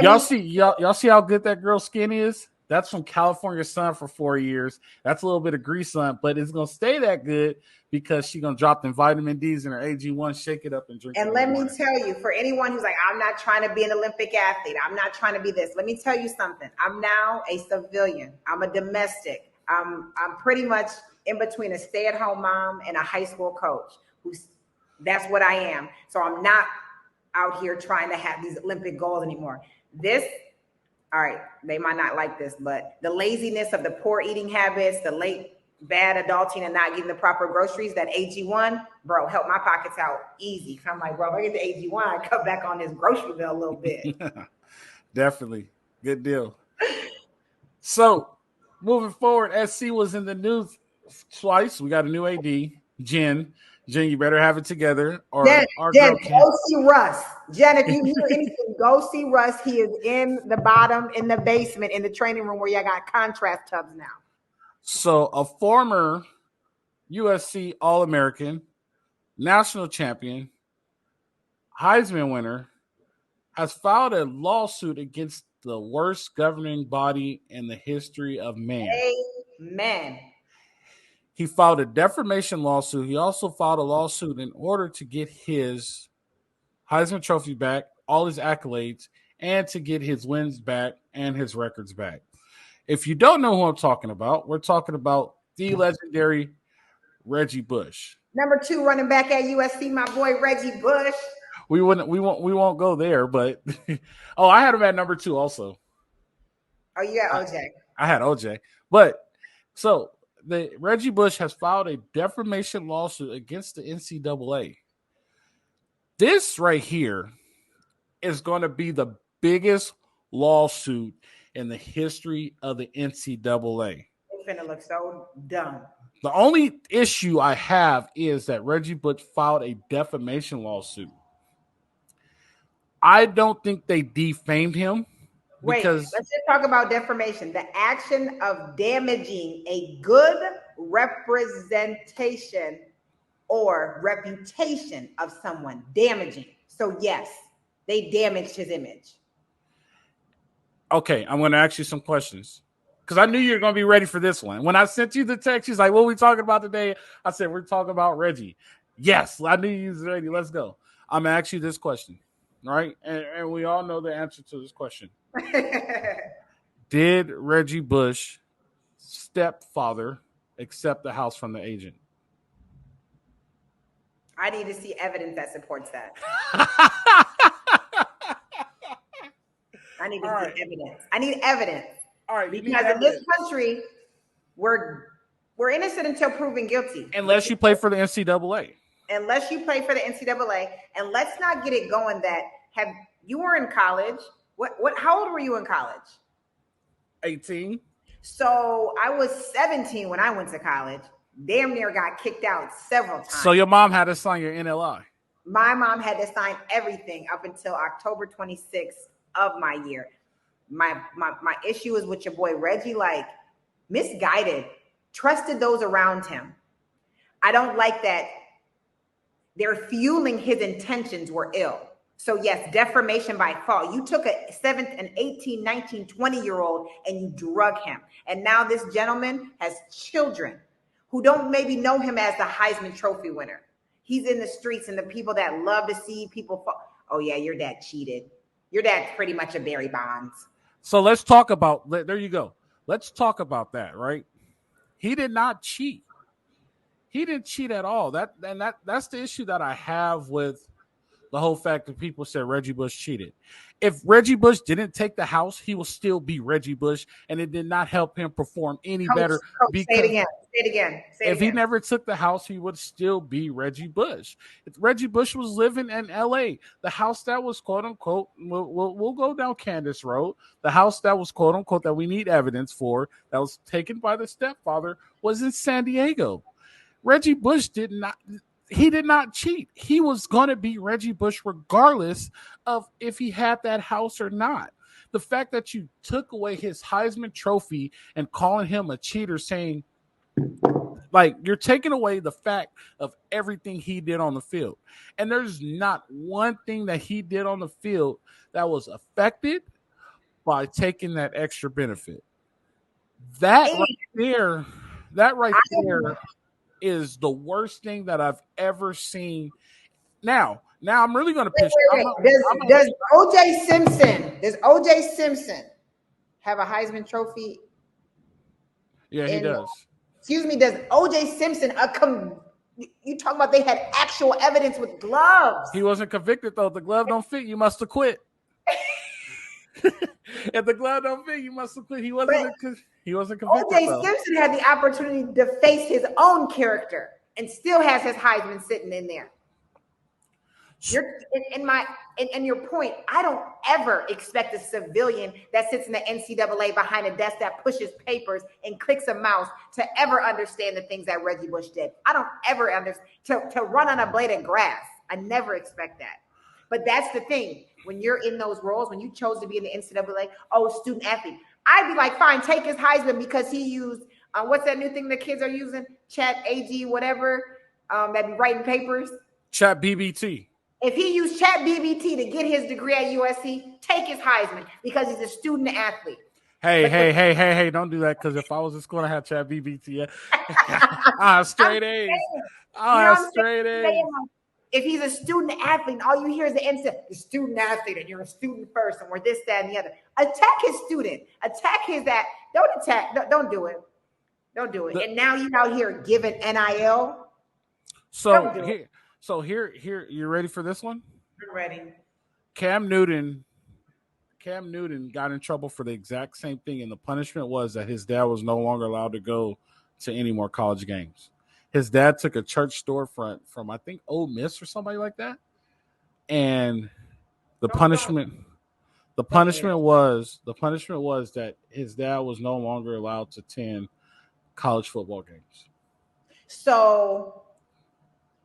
Y'all see how good that girl's skin is? That's from California sun for 4 years. That's a little bit of grease on it, but it's gonna stay that good because she's gonna drop them vitamin D's in her AG1, shake it up, and drink. And let me tell you, for anyone who's like, I'm not trying to be an Olympic athlete, I'm not trying to be this. Let me tell you something. I'm now a civilian. I'm a domestic. I'm pretty much in between a stay-at-home mom and a high school coach. That's what I am. So I'm not out here trying to have these Olympic goals anymore. All right, they might not like this, but the laziness of the poor eating habits, the late bad adulting and not getting the proper groceries, that AG1, bro, help my pockets out easy. I'm like, bro, if I get the AG1, I cut back on this grocery bill a little bit. Definitely. Good deal. So, moving forward, SC was in the news twice. We got a new AD, Jen, you better have it together. Or Jen, go see Russ. Jen, if you hear anything, go see Russ. He is in the basement, in the training room where y'all got contrast tubs now. So a former USC All-American, national champion, Heisman winner, has filed a lawsuit against the worst governing body in the history of man. Amen. He filed a defamation lawsuit. He also filed a lawsuit in order to get his Heisman Trophy back, all his accolades, and to get his wins back and his records back. If you don't know who I'm talking about, we're talking about the legendary Reggie Bush. Number 2 running back at USC, my boy Reggie Bush. We won't go there, but I had him at number 2 also. Oh, you got OJ. I had OJ. But so the Reggie Bush has filed a defamation lawsuit against the NCAA. This right here is going to be the biggest lawsuit in the history of the NCAA. It's going to look so dumb. The only issue I have is that Reggie Bush filed a defamation lawsuit. I don't think they defamed him. Wait, let's just talk about defamation. The action of damaging a good representation or reputation of someone. Damaging. So yes, they damaged his image. Okay, I'm going to ask you some questions because I knew you were going to be ready for this one. When I sent you the text, she's like, what are we talking about today? I said, we're talking about Reggie. Yes, I knew you was ready. Let's go. I'm going to ask you this question, right? And we all know the answer to this question. Did Reggie Bush stepfather accept the house from the agent? I need to see evidence that supports that. I need to see evidence. I need evidence. All right, because in this country, we're innocent until proven guilty. Unless you play for the NCAA. Unless you play for the NCAA, and let's not get it going that you were in college. How old were you in college? 18. So I was 17 when I went to college. Damn near got kicked out several times. So your mom had to sign your NLI. My mom had to sign everything up until October 26th of my year. My issue is with your boy Reggie, like misguided, trusted those around him. I don't like that they're fueling his intentions were ill. So yes, defamation by fault. You took a 7th and 18, 19, 20-year-old and you drug him. And now this gentleman has children who don't maybe know him as the Heisman Trophy winner. He's in the streets and the people that love to see people fall. Oh yeah, your dad cheated. Your dad's pretty much a Barry Bonds. So let's talk about, there you go. Let's talk about that, right? He did not cheat. He didn't cheat at all. That's the issue that I have with the whole fact that people said Reggie Bush cheated. If Reggie Bush didn't take the house, he will still be Reggie Bush, and it did not help him perform any better. Say it again. Say it again. If he never took the house, he would still be Reggie Bush. If Reggie Bush was living in L.A., the house that was quote-unquote, we'll go down Candice Road, the house that was quote-unquote that we need evidence for, that was taken by the stepfather, was in San Diego. Reggie Bush did not cheat. He was going to be Reggie Bush regardless of if he had that house or not. The fact that you took away his Heisman Trophy and calling him a cheater, saying, like, you're taking away the fact of everything he did on the field. And there's not one thing that he did on the field that was affected by taking that extra benefit. That right there is the worst thing that I've ever seen. Now I'm really going to pitch. Does O.J. Simpson have a Heisman Trophy? Yeah, he does. Excuse me, does O.J. Simpson, you talking about they had actual evidence with gloves? He wasn't convicted, though. The glove don't fit, you must have quit. If the glove don't fit, you must have quit. He wasn't convicted. O.J. Simpson had the opportunity to face his own character and still has his Heisman sitting in there. In your point, I don't ever expect a civilian that sits in the NCAA behind a desk that pushes papers and clicks a mouse to ever understand the things that Reggie Bush did. I don't ever understand to run on a blade of grass. I never expect that. But that's the thing. When you're in those roles, when you chose to be in the NCAA, student athlete, I'd be like, fine, take his Heisman because he used what's that new thing the kids are using? Chat AG, whatever, that be writing papers. Chat BBT. If he used Chat BBT to get his degree at USC, take his Heisman because he's a student athlete. Hey, don't do that, because if I was just going to have Chat BBT, I'll have straight A's. I'll have straight A's. If he's a student athlete, all you hear is the student athlete, and you're a student first, and we're this, that, and the other. Attack his student. Attack his that. Don't attack. Don't do it. Don't do it. And now you're out here giving NIL. So here, you ready for this one? I'm ready. Cam Newton got in trouble for the exact same thing, and the punishment was that his dad was no longer allowed to go to any more college games. His dad took a church storefront from, I think, Ole Miss or somebody like that, and the punishment was that his dad was no longer allowed to attend college football games. So,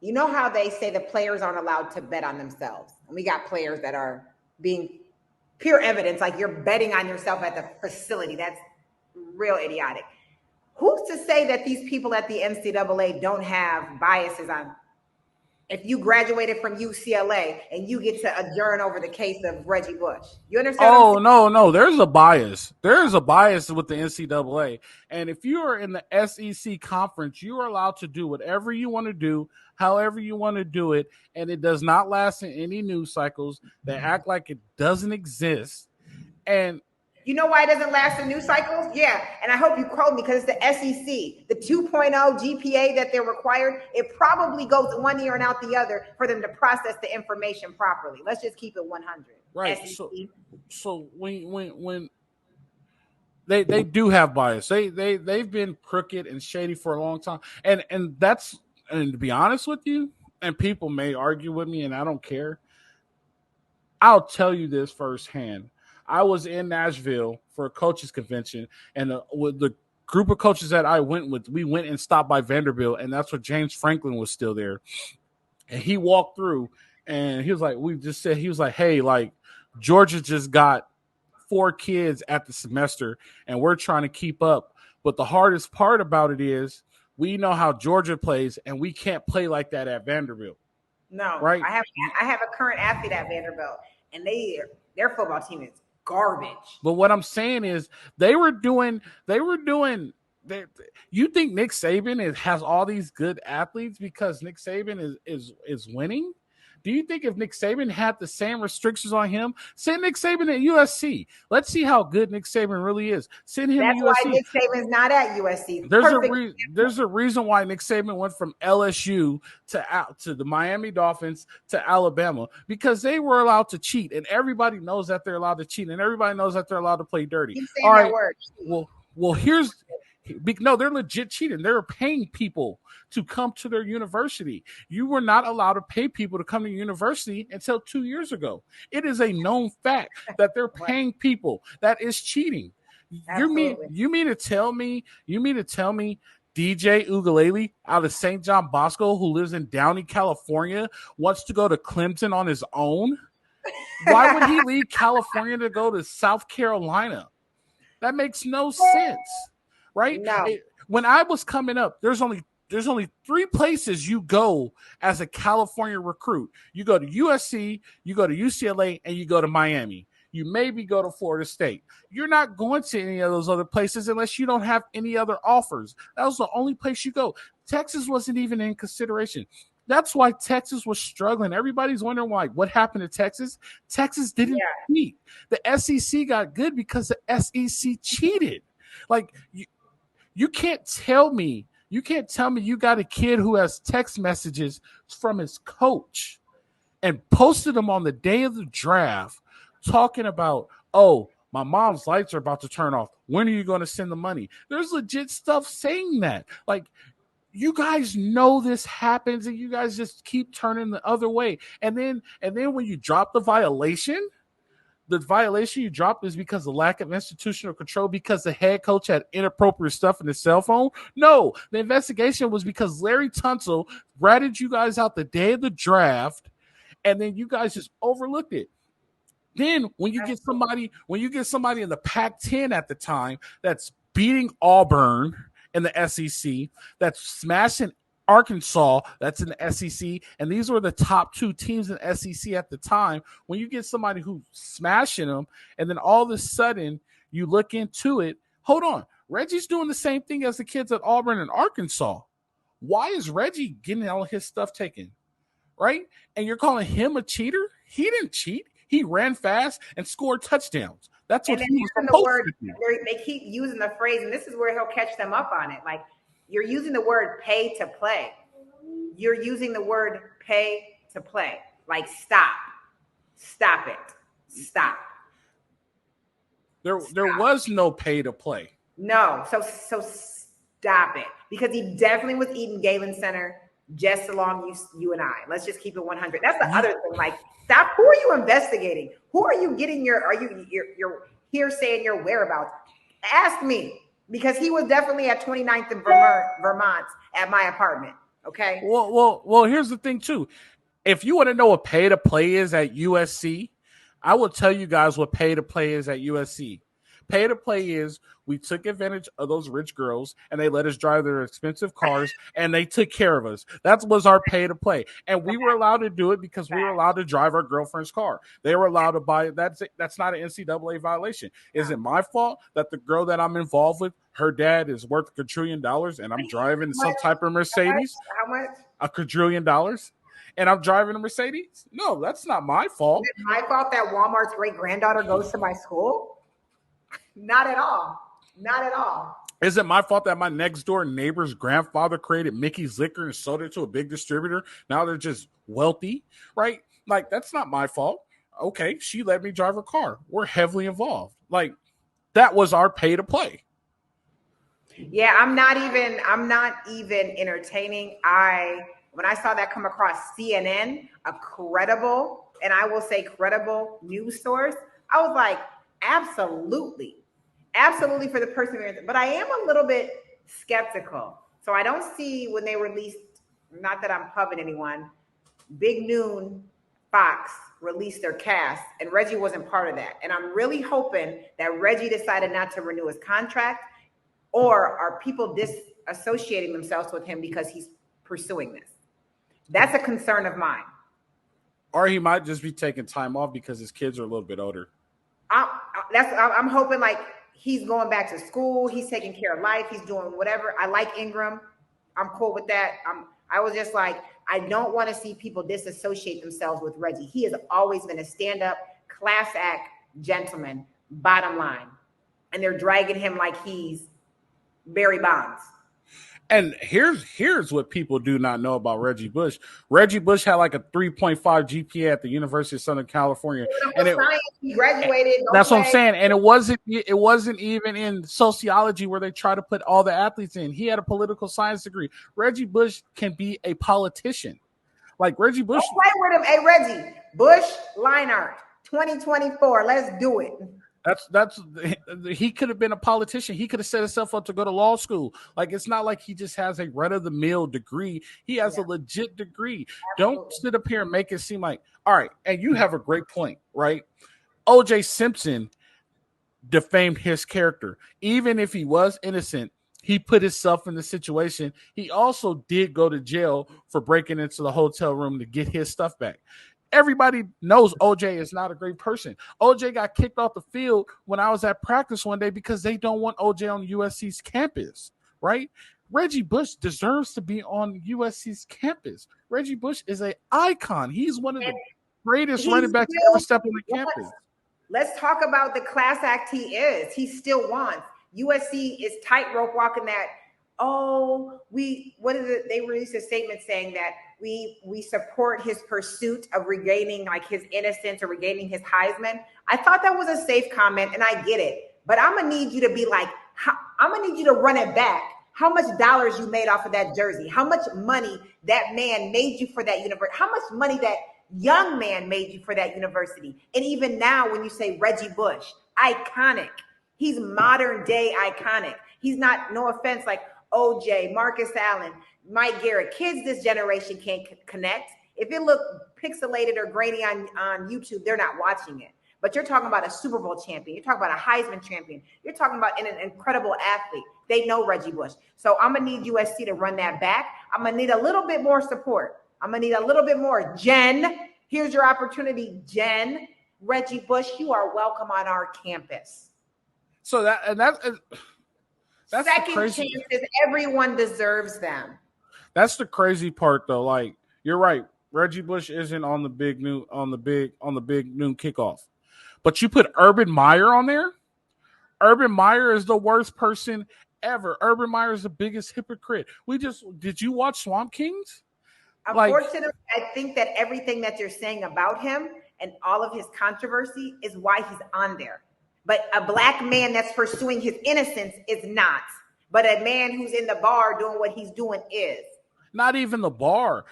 you know how they say the players aren't allowed to bet on themselves, and we got players that are being pure evidence, like you're betting on yourself at the facility. That's real idiotic. Who's to say that these people at the NCAA don't have biases on? If you graduated from UCLA and you get to adjourn over the case of Reggie Bush, you understand? Oh, no. There's a bias. There's a bias with the NCAA. And if you are in the SEC conference, you are allowed to do whatever you want to do, however you want to do it. And it does not last in any news cycles. They act like it doesn't exist. And you know why it doesn't last in news cycles? Yeah, and I hope you quote me because it's the SEC. The 2.0 GPA that they're required, it probably goes one ear and out the other for them to process the information properly. Let's just keep it 100. Right. SEC. So when they do have bias, they've been crooked and shady for a long time, and to be honest with you, and people may argue with me, and I don't care. I'll tell you this firsthand. I was in Nashville for a coaches convention, and with the group of coaches that I went with, we went and stopped by Vanderbilt, and that's where James Franklin was still there. And he walked through, and he was like, hey, like, Georgia just got 4 kids at the semester, and we're trying to keep up. But the hardest part about it is we know how Georgia plays, and we can't play like that at Vanderbilt. No, right? I have a current athlete at Vanderbilt, and their football team is garbage. But what I'm saying is you think Nick Saban has all these good athletes because Nick Saban is winning? Do you think if Nick Saban had the same restrictions on him, send Nick Saban at USC? Let's see how good Nick Saban really is. Send him That's to USC. Why Nick Saban's not at USC. There's a reason why Nick Saban went from LSU to the Miami Dolphins to Alabama, because they were allowed to cheat, and everybody knows that they're allowed to cheat, and everybody knows that they're allowed to play dirty. Keep saying that word. Well, they're legit cheating. They're paying people to come to their university. You were not allowed to pay people to come to university until 2 years ago. It is a known fact that they're paying people. That is cheating. Absolutely. You mean to tell me DJ Ugalele out of St. John Bosco, who lives in Downey, California, wants to go to Clemson on his own? Why would he leave California to go to South Carolina? That makes no sense, right? No. When I was coming up, there's only 3 places you go as a California recruit. You go to USC, you go to UCLA, and you go to Miami. You maybe go to Florida State. You're not going to any of those other places unless you don't have any other offers. That was the only place you go. Texas wasn't even in consideration. That's why Texas was struggling. Everybody's wondering why. What happened to Texas? Texas didn't cheat. The SEC got good because the SEC cheated. Like, you can't tell me you got a kid who has text messages from his coach and posted them on the day of the draft talking about, oh, my mom's lights are about to turn off. When are you going to send the money? There's legit stuff saying that. Like, you guys know this happens and you guys just keep turning the other way. And then when you drop the violation you dropped is because of lack of institutional control, because the head coach had inappropriate stuff in his cell phone. No, the investigation was because Larry Tunsil ratted you guys out the day of the draft, and then you guys just overlooked it. Then when you get somebody in the Pac-10 at the time that's beating Auburn in the SEC, that's smashing Arkansas, that's in the SEC, and these were the top 2 teams in the SEC at the time. When you get somebody who's smashing them, and then all of a sudden you look into it, hold on, Reggie's doing the same thing as the kids at Auburn and Arkansas. Why is Reggie getting all his stuff taken, right? And you're calling him a cheater? He didn't cheat. He ran fast and scored touchdowns. That's what he was supposed to do. They keep using the phrase, and this is where he'll catch them up on it. Like, you're using the word pay to play. You're using the word pay to play. Like, stop it. Stop. There was no pay to play. No. So stop it. Because he definitely was eating Galen Center just along you and I. Let's just keep it 100. That's the other thing. Like, stop. Who are you investigating? Who are you getting you're here saying your whereabouts? Ask me. Because he was definitely at 29th and Vermont at my apartment. Okay. Well, here's the thing too. If you want to know what pay to play is at USC, I will tell you guys what pay to play is at USC. Pay to play is we took advantage of those rich girls and they let us drive their expensive cars and they took care of us. That was our pay to play. And we were allowed to do it because we were allowed to drive our girlfriend's car. They were allowed to buy it. That's not an NCAA violation. Is it my fault that the girl that I'm involved with, her dad is worth $1 trillion and I'm driving some type of Mercedes? How much? $1 trillion. And I'm driving a Mercedes? No, that's not my fault. Is it my fault that Walmart's great-granddaughter goes to my school? Not at all. Not at all. Is it my fault that my next door neighbor's grandfather created Mickey's Liquor and sold it to a big distributor? Now they're just wealthy, right? Like, that's not my fault. Okay, she let me drive her car. We're heavily involved. Like, that was our pay to play. Yeah, I'm not even entertaining. When I saw that come across CNN, a credible, and I will say credible news source, I was like, absolutely for the perseverance. But I am a little bit skeptical. So I don't see when they released, not that I'm pubbing anyone, Big Noon Fox released their cast, and Reggie wasn't part of that. And I'm really hoping that Reggie decided not to renew his contract, or are people disassociating themselves with him because he's pursuing this? That's a concern of mine. Or he might just be taking time off because his kids are a little bit older. I'm hoping like he's going back to school. He's taking care of life. He's doing whatever. I like Ingram. I'm cool with that. I was just like, I don't want to see people disassociate themselves with Reggie. He has always been a stand-up, class act gentleman, bottom line. And they're dragging him like he's Barry Bonds. And here's what people do not know about Reggie Bush. Reggie Bush had like a 3.5 GPA at the University of Southern California. And he graduated. That's what I'm saying. And it wasn't even in sociology where they try to put all the athletes in. He had a political science degree. Reggie Bush can be a politician. Like Reggie Bush. Don't play with him. Hey, Reggie, Bush line art 2024. Let's do it. He could have been a politician. He could have set himself up to go to law school. Like, it's not like he just has a run of the mill degree. He has a legit degree. Absolutely. Don't sit up here and make it seem like, all right. And you have a great point, right? O.J. Simpson defamed his character. Even if he was innocent, he put himself in the situation. He also did go to jail for breaking into the hotel room to get his stuff back. Everybody knows OJ is not a great person. OJ got kicked off the field when I was at practice one day because they don't want OJ on USC's campus, right? Reggie Bush deserves to be on USC's campus. Reggie Bush is an icon. He's one of the greatest running backs to ever step on the campus. Let's talk about the class act he is. He still wants. USC is tightrope walking that. What is it? They released a statement saying that we support his pursuit of regaining like his innocence or regaining his Heisman. I thought that was a safe comment, and I get it. But I'm gonna need you to be like, I'm gonna need you to run it back. How much dollars you made off of that jersey? How much money that man made you for that university? How much money that young man made you for that university? And even now, when you say Reggie Bush, iconic. He's modern day iconic. He's not, no offense, like OJ, Marcus Allen, Mike Garrett. Kids this generation can't connect. If it look pixelated or grainy on YouTube, they're not watching it. But you're talking about a Super Bowl champion. You're talking about a Heisman champion. You're talking about an incredible athlete. They know Reggie Bush. So I'm going to need USC to run that back. I'm going to need a little bit more support. I'm going to need a little bit more. Jen, here's your opportunity. Jen, Reggie Bush, you are welcome on our campus. So that's second chances. Everyone deserves them. That's the crazy part, though. Like, you're right. Reggie Bush isn't on the big noon kickoff, but you put Urban Meyer on there. Urban Meyer is the worst person ever. Urban Meyer is the biggest hypocrite. Did you watch Swamp Kings? Unfortunately, I think that everything that you're saying about him and all of his controversy is why he's on there. But a black man that's pursuing his innocence is not. But a man who's in the bar doing what he's doing is. Not even the bar.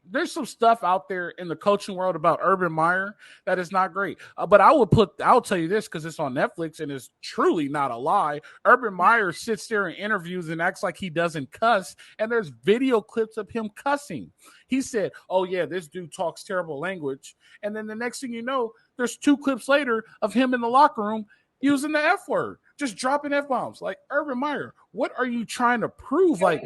There's some stuff out there in the coaching world about Urban Meyer that is not great. But I'll tell you this because it's on Netflix and it's truly not a lie. Urban Meyer sits there in interviews and acts like he doesn't cuss. And there's video clips of him cussing. He said, oh yeah, this dude talks terrible language. And then the next thing you know, there's 2 clips later of him in the locker room using the F word, just dropping F-bombs. Like, Urban Meyer, what are you trying to prove? Like,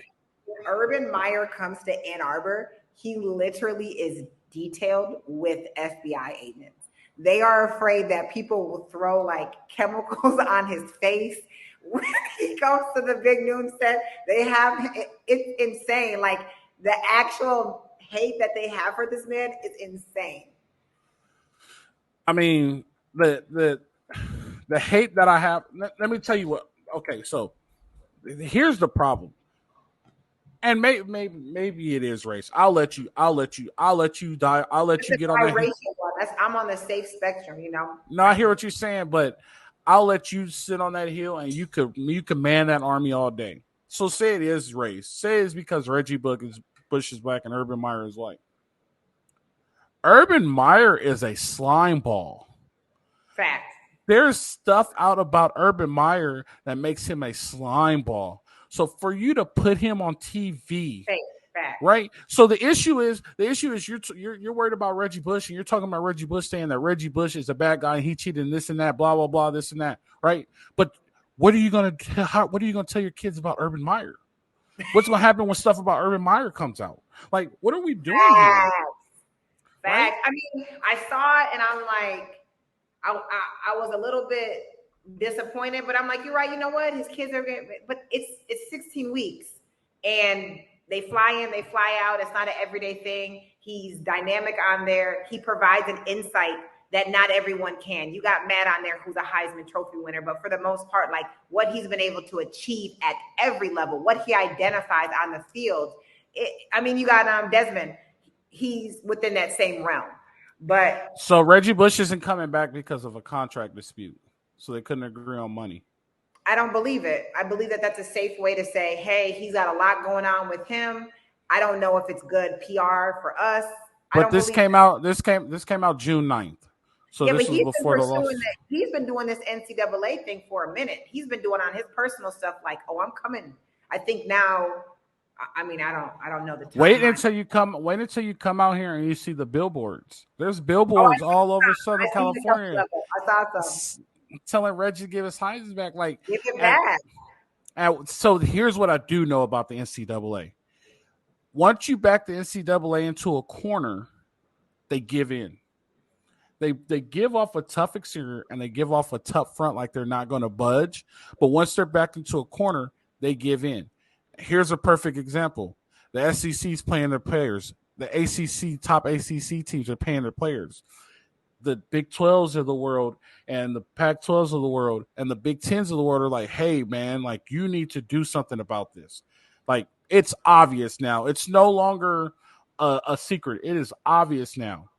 when Urban Meyer comes to Ann Arbor, he literally is detailed with FBI agents. They are afraid that people will throw like chemicals on his face when he comes to the Big Noon set. It's insane. Like, the actual hate that they have for this man is insane. I mean, the hate that I have. Let me tell you what. Okay, so here's the problem. And maybe it is race. I'll let you die. I'll let you get on that. I'm on the safe spectrum, you know. No, I hear what you're saying, but I'll let you sit on that hill and you could man that army all day. So say it is race. Say it's because Reggie Bush is black and Urban Meyer is white. Urban Meyer is a slime ball. Fact. There's stuff out about Urban Meyer that makes him a slime ball. So for you to put him on TV, right? So the issue is you're worried about Reggie Bush and you're talking about Reggie Bush saying that Reggie Bush is a bad guy and he cheated and this and that, blah blah blah, this and that, right? But what are you gonna tell your kids about Urban Meyer? What's gonna happen when stuff about Urban Meyer comes out? Like, what are we doing here? Right? I mean, I saw it and I'm like, I was a little bit disappointed, but I'm like, you're right. You know what? His kids are getting, but it's 16 weeks and they fly in, they fly out. It's not an everyday thing. He's dynamic on there. He provides an insight that not everyone can. You got Matt on there who's a Heisman Trophy winner, but for the most part, like what he's been able to achieve at every level, what he identifies on the field. You got Desmond. He's within that same realm. But so Reggie Bush isn't coming back because of a contract dispute. So they couldn't agree on money. I don't believe it. I believe that that's a safe way to say, hey, he's got a lot going on with him. I don't know if it's good PR for us. But this came out June 9th. So yeah, this but was he's been before the loss. pursuing that. He's been doing this NCAA thing for a minute. He's been doing on his personal stuff like, oh, I'm coming. I think now. I mean, I don't know the timeline. Wait until you come out here and you see the billboards. There's billboards all over Southern California. I saw some telling Reggie to give his Heisman back. Like, give it back. So here's what I do know about the NCAA. Once you back the NCAA into a corner, they give in. They give off a tough exterior and they give off a tough front, like they're not going to budge. But once they're backed into a corner, they give in. Here's a perfect example. The SEC is paying their players. The top ACC teams are paying their players. The Big 12s of the world and the Pac-12s of the world and the Big 10s of the world are like, hey, man, like, you need to do something about this. Like, it's obvious now. It's no longer a secret. It is obvious now.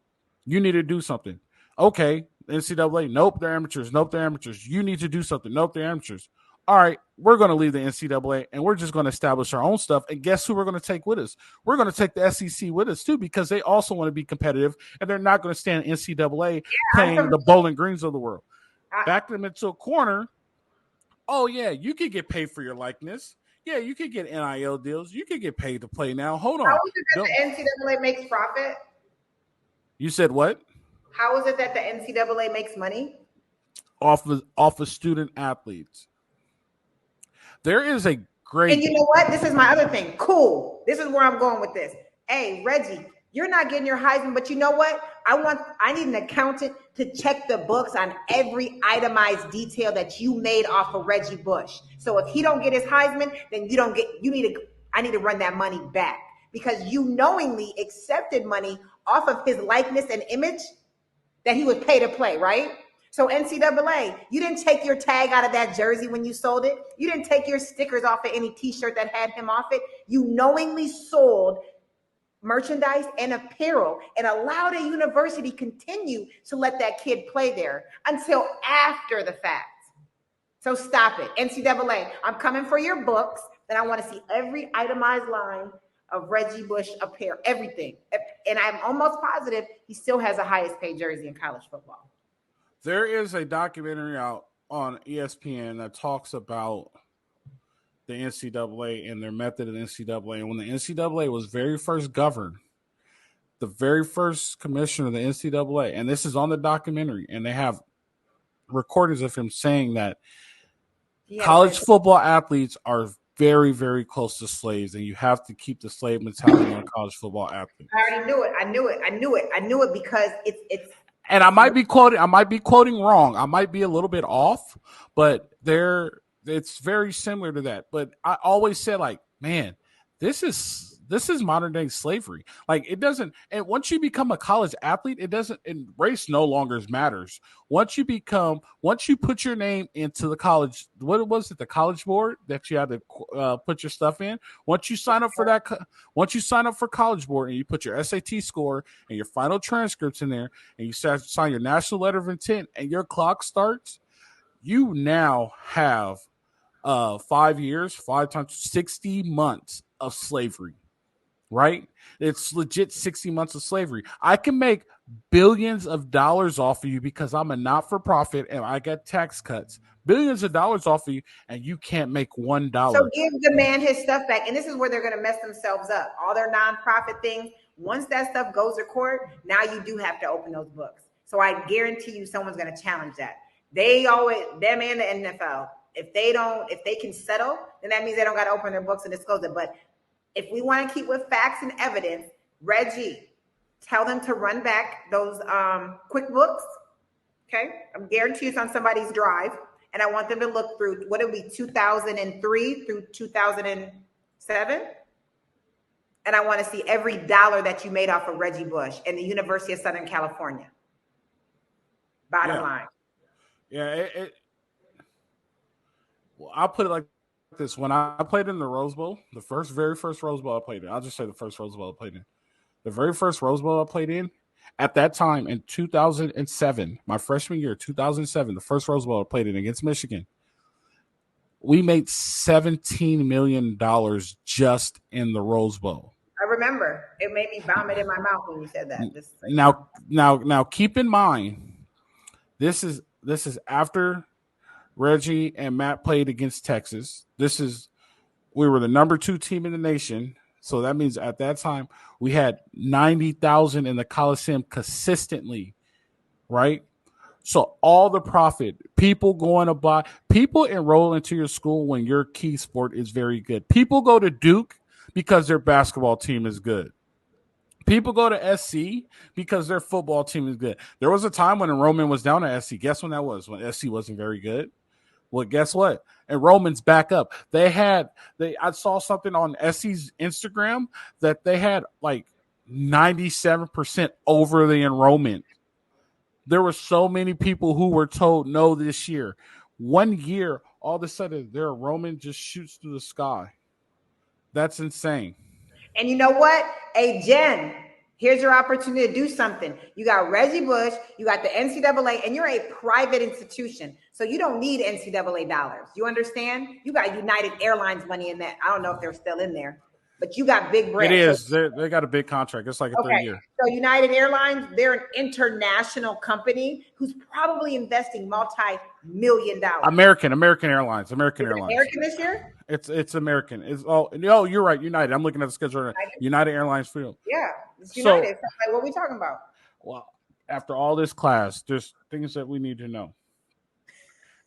You need to do something. Okay, NCAA, nope, they're amateurs. Nope, they're amateurs. You need to do something. Nope, they're amateurs. All right, we're going to leave the NCAA and we're just going to establish our own stuff. And guess who we're going to take with us? We're going to take the SEC with us too, because they also want to be competitive and they're not going to stand NCAA playing the Bowling Greens of the world. Back them into a corner. Oh, yeah, you could get paid for your likeness. Yeah, you could get NIL deals. You could get paid to play now. Hold on. How is it that the NCAA makes profit? You said what? How is it that the NCAA makes money? Off of student athletes. There is a great. And you know what? This is my other thing. Cool. This is where I'm going with this. Hey, Reggie, you're not getting your Heisman, but you know what? I need an accountant to check the books on every itemized detail that you made off of Reggie Bush. So if he don't get his Heisman, then I need to run that money back, because you knowingly accepted money off of his likeness and image that he would pay to play, right? So NCAA, you didn't take your tag out of that jersey when you sold it. You didn't take your stickers off of any t-shirt that had him off it. You knowingly sold merchandise and apparel and allowed a university continue to let that kid play there until after the fact. So stop it. NCAA, I'm coming for your books, and I want to see every itemized line of Reggie Bush apparel, everything. And I'm almost positive he still has the highest paid jersey in college football. There is a documentary out on ESPN that talks about the NCAA and their method of the NCAA. And when the NCAA was very first governed, the very first commissioner of the NCAA, and this is on the documentary, and they have recordings of him saying that college football athletes are very, very close to slaves, and you have to keep the slave mentality on college football athletes. I already knew it. I knew it because it's. And I might be quoting wrong. I might be a little bit off, but it's very similar to that. But I always said, like, man, this is modern day slavery. Like, it doesn't. And once you become a college athlete, it doesn't. And race no longer matters. Once you put your name into the college, what was it? The college board that you had to put your stuff in. Once you sign up for college board and you put your SAT score and your final transcripts in there, and you sign your national letter of intent, and your clock starts, you now have 5 years, 5 times 60 months of slavery. Right? It's legit 60 months of slavery. I can make billions of dollars off of you because I'm a not-for-profit and I get tax cuts. Billions of dollars off of you, and you can't make $1. So give the man his stuff back. And this is where they're going to mess themselves up. All their nonprofit things, once that stuff goes to court, now you do have to open those books. So I guarantee you someone's going to challenge that. Them and the NFL, if they can settle, then that means they don't got to open their books and disclose it. But if we want to keep with facts and evidence, Reggie, tell them to run back those QuickBooks. Okay, I'm guaranteed it's on somebody's drive, and I want them to look through what it would be 2003 through 2007, and I want to see every dollar that you made off of Reggie Bush and the University of Southern California. Bottom line. Yeah, well, I'll put it like this. When I played in the Rose Bowl, the very first Rose Bowl I played in, I'll just say the first Rose Bowl I played in. The very first Rose Bowl I played in, at that time in 2007, my freshman year, 2007, the first Rose Bowl I played in against Michigan, we made $17 million just in the Rose Bowl. I remember. It made me vomit in my mouth when you said that. Now keep in mind, This is after Reggie and Matt played against Texas. We were the number 2 team in the nation. So that means at that time we had 90,000 in the Coliseum consistently, right? So all the profit, people enroll into your school when your key sport is very good. People go to Duke because their basketball team is good. People go to SC because their football team is good. There was a time when Roman was down at SC. Guess when that was? When SC wasn't very good. Well, guess what? Enrollment's back up. I saw something on SC's Instagram that they had like 97% over the enrollment. There were so many people who were told no this year. 1 year, all of a sudden, their enrollment just shoots through the sky. That's insane. And you know what? Hey, Jen, here's your opportunity to do something. You got Reggie Bush, you got the NCAA, and you're a private institution. So you don't need NCAA dollars. You understand? You got United Airlines money in that. I don't know if they're still in there, but you got big bread. It is. They got a big contract. It's like a 3-year. So United Airlines, they're an international company who's probably investing multi-million dollars. American Airlines. American this year? It's American. No, you're right. United. I'm looking at the schedule right now. United Airlines Field. Yeah, it's United. So, like, what are we talking about? Well, after all this class, there's things that we need to know.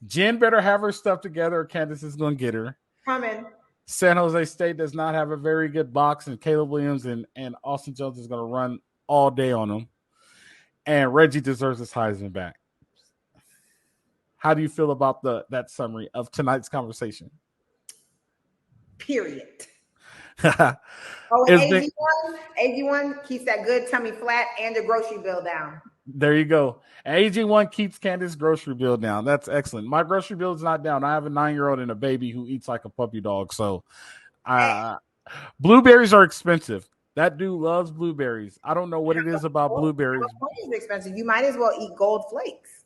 Jen better have her stuff together or Candice is going to get her. Coming. San Jose State does not have a very good box, and Caleb Williams and Austin Jones is going to run all day on them. And Reggie deserves his Heisman back. How do you feel about that summary of tonight's conversation? Period. AG1 keeps that good tummy flat and the grocery bill down. There you go. AG1 keeps Candice's grocery bill down. That's excellent. My grocery bill is not down. I have a 9-year-old and a baby who eats like a puppy dog. So blueberries are expensive. That dude loves blueberries. I don't know what it is about blueberries. It's expensive. You might as well eat gold flakes.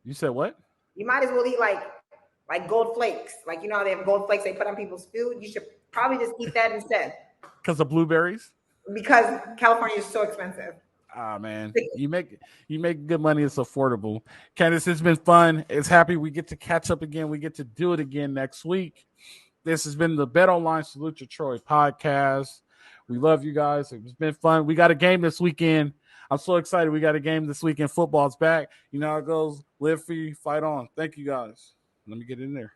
You said what? You might as well eat like gold flakes. Like, you know how they have gold flakes they put on people's food? You should probably just eat that instead. Because of blueberries? Because California is so expensive. Ah, man, you make good money. It's affordable. Candice, it's been fun. It's happy we get to catch up again. We get to do it again next week. This has been the Bet Online Salute to Troy podcast. We love you guys. It's been fun. We got a game this weekend. I'm so excited. We got a game this weekend. Football's back. You know how it goes. Live free, fight on. Thank you guys. Let me get in there.